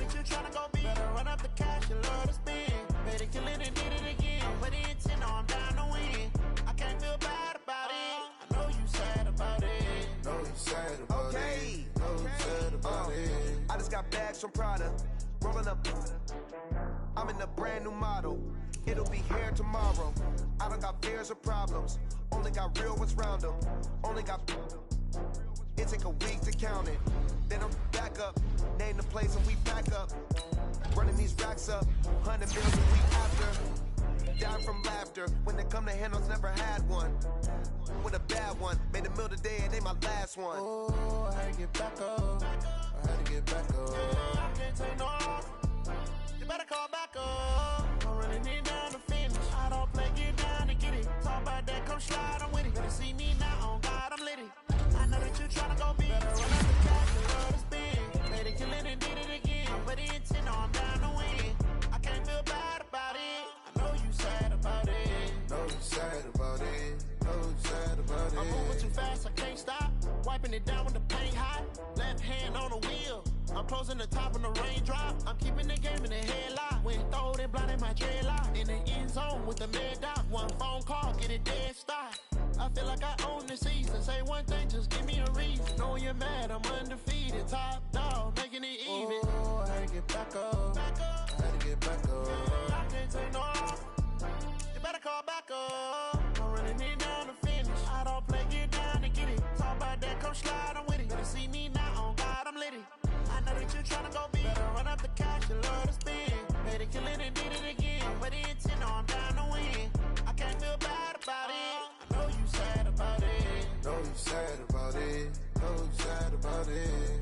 that you tryna go be. Better run up the cash, you love to spend. Better kill it and did it again. Put the intent on, I'm down to win. I can't feel bad about it. I know you sad about it. Know you sad about it. Know you sad about it. I just got bags from Prada. Rolling up. I'm in a brand new model. It'll be here tomorrow. I don't got fears or problems. Only got real ones round them. Only got. It take a week to count it. Then I'm back up. Name the place and we back up. Running these racks up. 100 mils a week after. Down from laughter. When they come to handles, never had one. With a bad one. Made a meal today and they my last one. Oh, I had to get back up. I had to get back up. I can't take no off. You better call back up. I'm running it down to finish. I don't play, get down to get it. Talk about that, come slide, I'm with it. Better see me now, on God, I'm lit it. I know that you tryna go big. Better run out the cash, you love to spend. Made it, kill it, and did it again. But the intent, I'm down to win. I can't feel bad about it. I know you sad about it. Know you sad about it. Know you sad about it. I'm moving too fast, I can't stop. Wiping it down when the paint hot. Left hand on the wheel. I'm closing the top when the raindrop. I'm keeping the game in the headlock. When throwed and blinded my dreadlock. In the end zone with the mad dot. One phone call, get it dead stop. I feel like I own the season. Say one thing, just give me a reason. Know you're mad, I'm undefeated. Top dog, making it even. Oh, I had to get back up. I had to get back up. I can't take no off. You better call back up. I'm running it down to finish. I don't play, get down to get it. Talk about that, come slide, I'm with it. Better see me now, on God, I'm lit it. I know that you tryna go big. Better run up the cash, you love to spend. Made it, kill it, and did it again. But the intent, I'm down to win. I can't feel bad about it. I know you sad about it. Know you sad about it. Know you sad about it.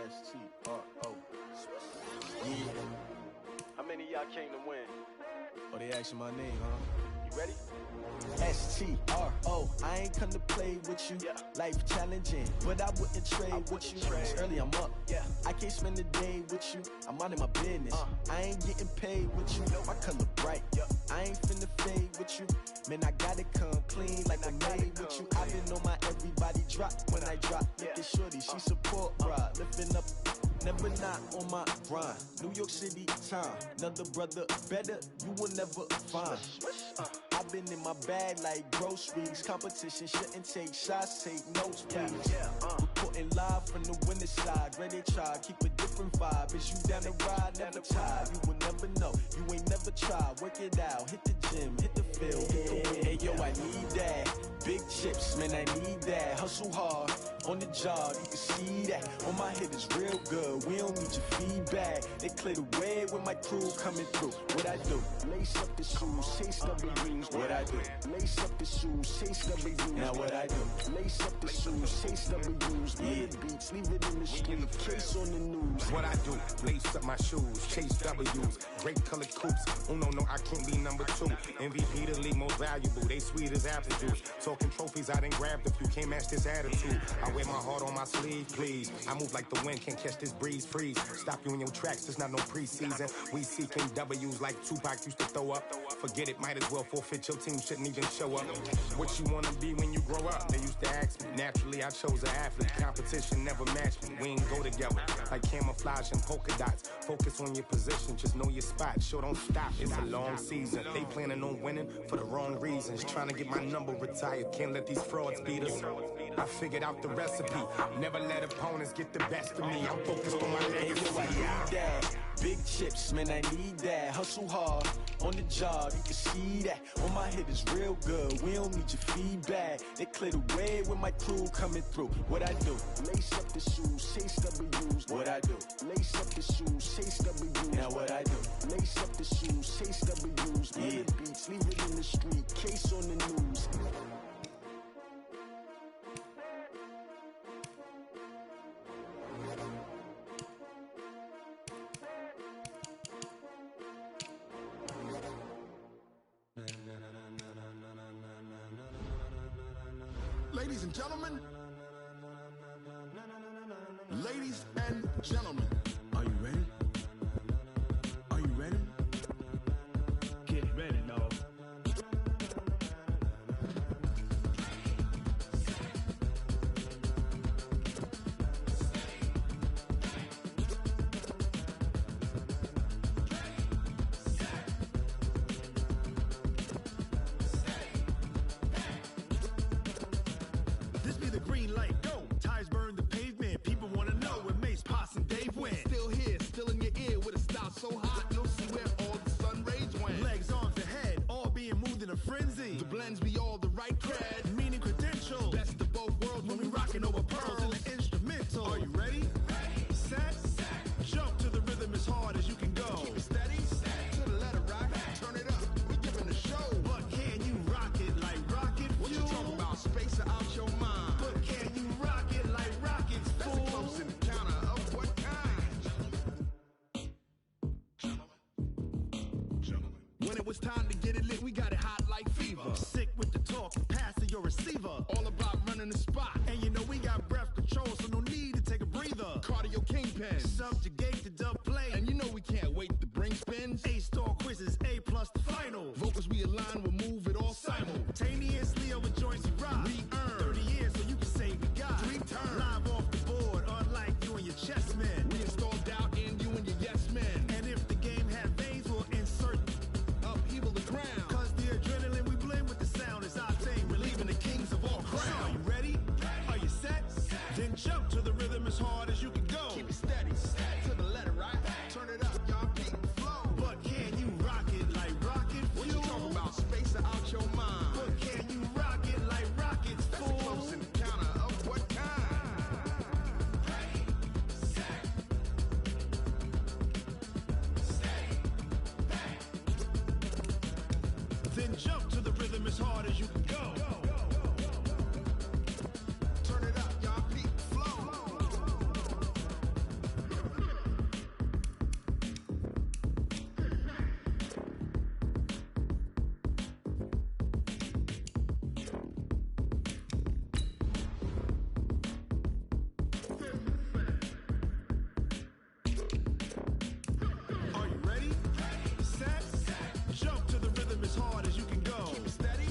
S-T-R-O. Yeah. How many of y'all came to win? Oh, they asking my name, huh? You ready? S-T-R-O. I ain't come to play with you. Life challenging, but I wouldn't trade with you. It's early, I'm up. I can't spend the day with you. I'm out of my business. I ain't getting paid with you. My color bright. I ain't finna fade with you. Man, I gotta come clean like I made with you. I've been on my everybody drop when I drop. Look at shorty, she support ride. Lifting up, never not on my grind. New York City time, another brother better, you will never find. I've been in my bag like groceries. Competition shouldn't take shots, take notes, please. Reporting live from the winter side. Ready to try, keep a different vibe. Is you down the ride, never tired. You will never know, you ain't never tried. Work it out, hit the gym, hit the field, hit the win. Hey yo, I need that. Big chips, man, I need that. Hustle hard, on the job, you can see that. On my hit is real good, we don't need your feedback. They clear the way with my crew coming through. What I do? Lace up the shoes, chase W's. What I do? Lace up the shoes, chase W's. Now what I do? Lace up the shoes, chase W's. Yeah, beats, leave it in the street, case on the news. What I do? Lace up my shoes, chase W's. Great colored coops. Oh no, I can't be number 2. MVP the league most valuable. They sweet as apple juice. Talking trophies, I done grabbed a few. Can't match this attitude. I wear my heart on my sleeve, please. I move like the wind, can't catch this breeze. Freeze. Stop you in your tracks. There's not no preseason. We seeking W's like Tupac used to throw up. Forget it, might as well forfeit. Your team shouldn't even show up. What you wanna be when you grow up? They used to ask me. Naturally, I chose an athlete. Competition never matched me. We ain't go together like camouflage and polka dots. Focus on your position, just know your spot. Sure, don't stop. It's a long season. They planning on winning for the wrong reasons. Trying to get my number retired. Can't let these frauds beat us. I figured out the recipe. Never let opponents get the best of me. I'm focused on my legacy. I need that. Big chips, man, I need that. Hustle hard, on the job, you can see that. On my hit is real good, we don't need your feedback. They clear the way with my crew coming through. What I do? Lace up the shoes, chase W's. What I do? Lace up the shoes, chase W's. Now what I do? Lace up the shoes, chase W's. Yeah, beats, leave it in the street, case on the news. Ladies and gentlemen, Gentlemen, Are you ready? Are you ready? get ready, dog. This be the green light, go. Tires burn the pavement. People wanna know where Mace, Potts, and Dave went. still here, still in your ear with a style so hot, you'll see where all the sun rays went. Legs, arms, and head, all being moved in a frenzy. The blends be all the right cred. Meaning credentials. Best of both worlds When we rockin' over pearls in the instrumental. Are you ready? Set. Jump to the rhythm as hard as you can go. Keep it steady, to the letter right. Turn it up, we giving a show. But can you rock it like rocket What you fuel? talking about? Space or out your mind? But can you rock it like rockets, That's a fool? close encounter of what kind? When it was time to get it lit, we got it hot like fever. Sick with the talk, pass to your receiver. All about running the spot. And you know we got breath control, so no need to take a breather. Cardio kingpin. Subjugate the dub play. And you know we can't wait to bring spins. A-star quizzes, A plus the final. Vocals we align, we'll move it all Simultaneously over joints we rock. We earn 30 years so you can say we got 3 turns. live off the board, unlike you and your chess men. We install doubt in you and your yes men. And if the game had veins, we'll insert. Upheaval the crown. Cause the adrenaline we blend with the sound is our thing, relieving the kings of all crowns. Are you ready? Are you set? Then jump to the rhythm as hard as you can go. Keep it steady, to the letter right. Turn it up, y'all beat the flow. But can you rock it like rocket fuel? What you talking about? Space or out your mind? But can you rock it like rockets, That's a fool? close encounter of what kind? Then jump to the rhythm as hard as you can go. Turn it up, y'all beat the flow. Are you ready? Set. Jump to the rhythm as hard as you can go. Keep it steady,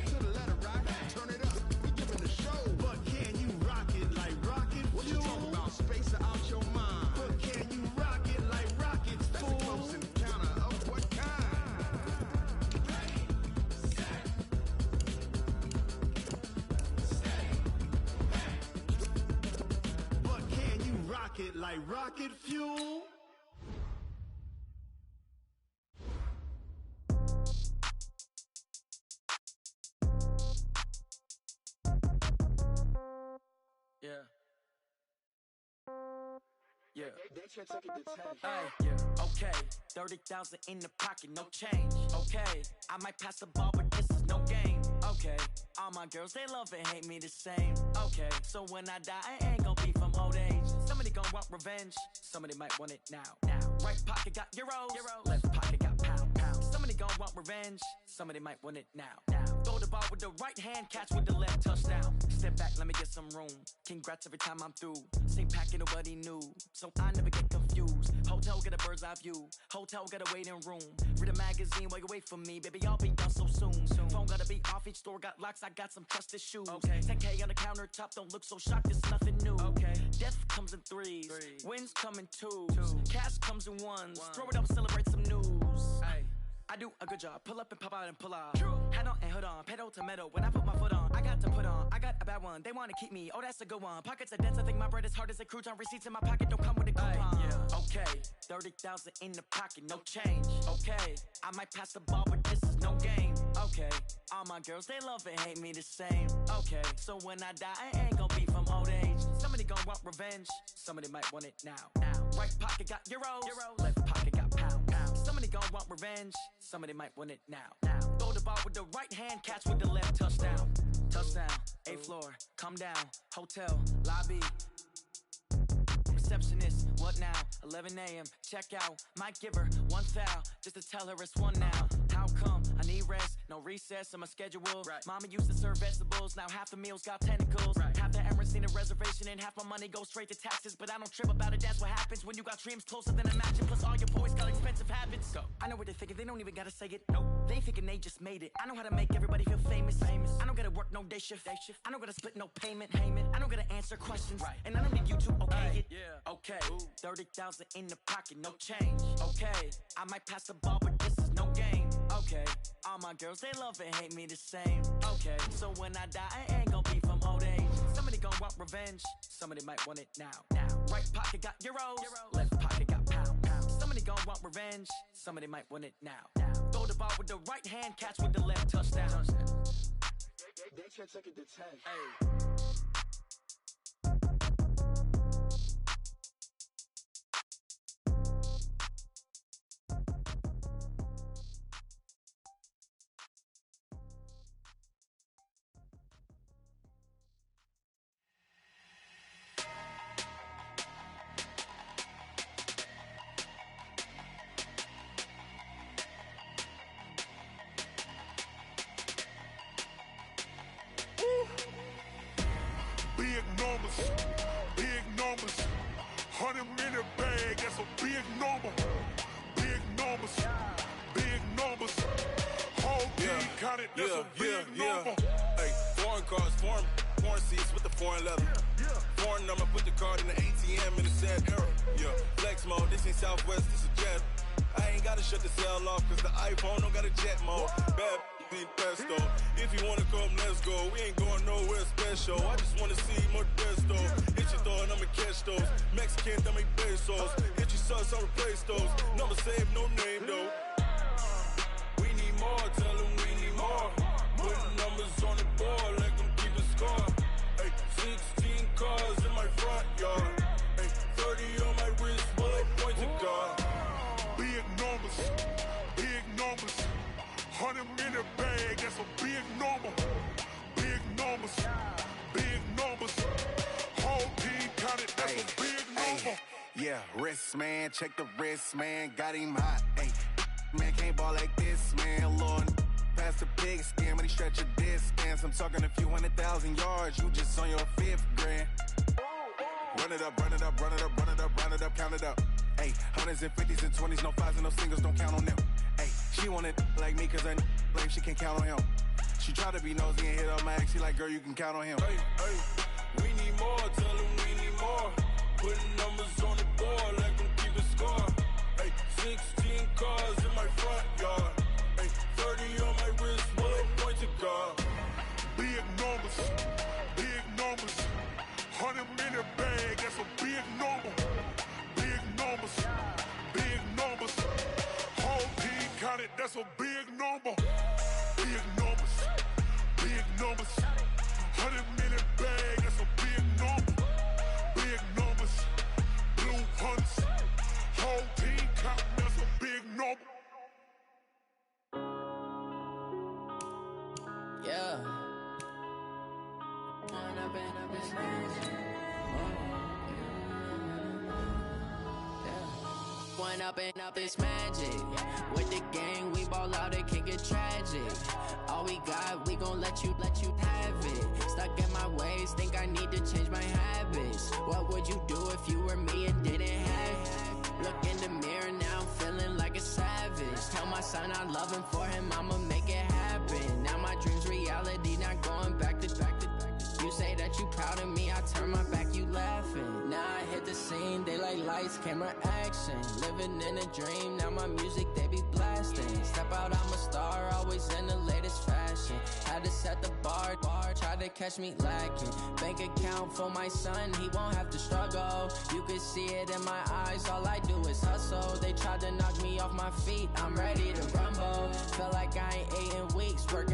to the letter right. Turn it up, we giving the show. But can you rock it like rocket What you fuel? talking about? Space or out your mind? But can you rock it like rockets, That's a fool? close encounter of what kind? But can you rock it like rocket fuel? Yeah. Yeah. Hey, yeah. Okay. 30,000 in the pocket, no change. Okay. I might pass the ball, but this is no game. Okay. All my girls, they love and hate me the same. Okay. So when I die, I ain't gon' be from old age. Somebody gon' want revenge. Somebody might want it now. Right pocket got euros. Left pocket got pound. Somebody gon' want revenge. Somebody might want it now. Throw the ball with the right hand, catch with the left, touchdown. Step back, let me get some room. Congrats every time I'm through. Same packet, nobody knew. So I never get confused. Hotel get a bird's eye view. Hotel got a waiting room. Read a magazine while you wait for me. Baby, I'll be done so soon. Phone gotta be off, each store got locks. I got some trusted shoes. 10K on the countertop, don't look so shocked, it's nothing new. Death comes in threes. Wins come in twos. Cash comes in ones. Throw it up, celebrate some news. I do a good job. Pull up and pop out and pull out. Head on and hood on. Pedal to metal. When I put my foot on, I got to put on. I got a bad one. They want to keep me. Oh, that's a good one. Pockets are dense. I think my bread is hard as a crouton. Receipts in my pocket don't come with a coupon. Okay. 30,000 in the pocket. No change. Okay. I might pass the ball, but this is no game. Okay. All my girls, they love and hate me the same. Okay. So when I die, I ain't gonna be from old age. Somebody gonna want revenge. Somebody might want it now. Right pocket got euros. Left pocket got pound. Somebody gonna want revenge. Somebody might want it now. Throw the ball with the right hand, catch with the left, touchdown. Touchdown, 8th floor, come down, hotel, lobby. receptionist. What now? 11 a.m. Check out. Might give her one foul just to tell her it's one now. How come? I need rest. No recess in my schedule. Right. Mama used to serve vegetables. Now half the meals got tentacles. Right. Half the Emirates need a reservation and half my money goes straight to taxes. But I don't trip about it. That's what happens when you got dreams closer than imagine. Plus all your boys got expensive habits. Go. I know what they're thinking. They don't even gotta say it. No. They thinking they just made it. I know how to make everybody feel famous. I don't gotta work no day shift. I don't gotta split no payment. I don't gotta answer questions. Right. And I don't need you to okay it. Yeah. Okay. 30,000 in the pocket, no change. Okay. I might pass the ball, but this is no game. Okay. All my girls, they love and hate me the same. Okay. So when I die, I ain't gonna be from old age. Somebody gonna want revenge. Somebody might want it now. Right pocket got euros. Left pocket got pound. Somebody gonna want revenge. Somebody might want it now. Throw the ball with the right hand, catch with the left, touchdown. They can't take it to 10. Hey. Big numbers, 100-minute bag, that's a big number. Big numbers, whole team counted, that's a big number. Hey, foreign cars, foreign seats with the foreign leather. Foreign number, put the card in the ATM in the sad era. Yeah, flex mode, this ain't Southwest, this is Jet. I ain't gotta shut the cell off, cause the iPhone don't got a jet mode. Bad need pesto. If you wanna come, let's go. We ain't going nowhere special. I just wanna see more desto. Hit your thought, I'ma catch those. Mexican, dame pesos. Hit your sauce, I'll replace those. Number save, no name though. We need more, tell them we need more. Putting numbers on the board, let them keep the score. Hey, 16 cars in my front yard. Hey, 30 on my wrist, bullet point to God. Big numbers, 100-minute bag, that's a big number. Big numbers, whole team counted, that's a big number. Yeah, wrist man, check the wrist man, got him hot. Hey, man can't ball like this, man. Lord, past the pig skin, but he stretch a distance. I'm talking a few 100,000 yards, you just on your 5th grand. Run it up, count it up. Hey, 100s and 50s and 20s, no 5s and no singles, don't count on them. Hey, she want it like me, cause I like she can count on him. She try to be nosy and hit up my ex, she like, girl, you can count on him. Hey, we need more, tell them we need more. Putting numbers on the board, let them keep the score. Hey, 16 cars in my front yard. Hey, 30 on my wrist, bullet point to God. Big numbers, 100-minute bag, that's a big number. Big numbers, whole team counted, that's a big number. Big numbers, 100-minute bag, that's a big number. Big numbers, blue hunts, whole team counted, that's a big number. Yeah. One up and up, it's magic. With the gang, we ball out, it can get tragic. All we got, we gon' let you have it. Stuck in my ways, think I need to change my habits. What would you do if you were me and didn't have it? Look in the mirror, now I'm feeling like a savage. Tell my son I love him, for him I'ma make it happen. Now my dream's reality, not going back to. You say that you proud of me, I turn my back, you laughing. Now I hit the scene, they like lights, camera, action. Living in a dream, now my music, they be blasting. Step out, I'm a star, always in the latest fashion. Had to set the bar, try to catch me lacking. Bank account for my son, he won't have to struggle. You can see it in my eyes, all I do is hustle. They tried to knock me off my feet, I'm ready to rumble. Feel like I ain't ate in weeks, working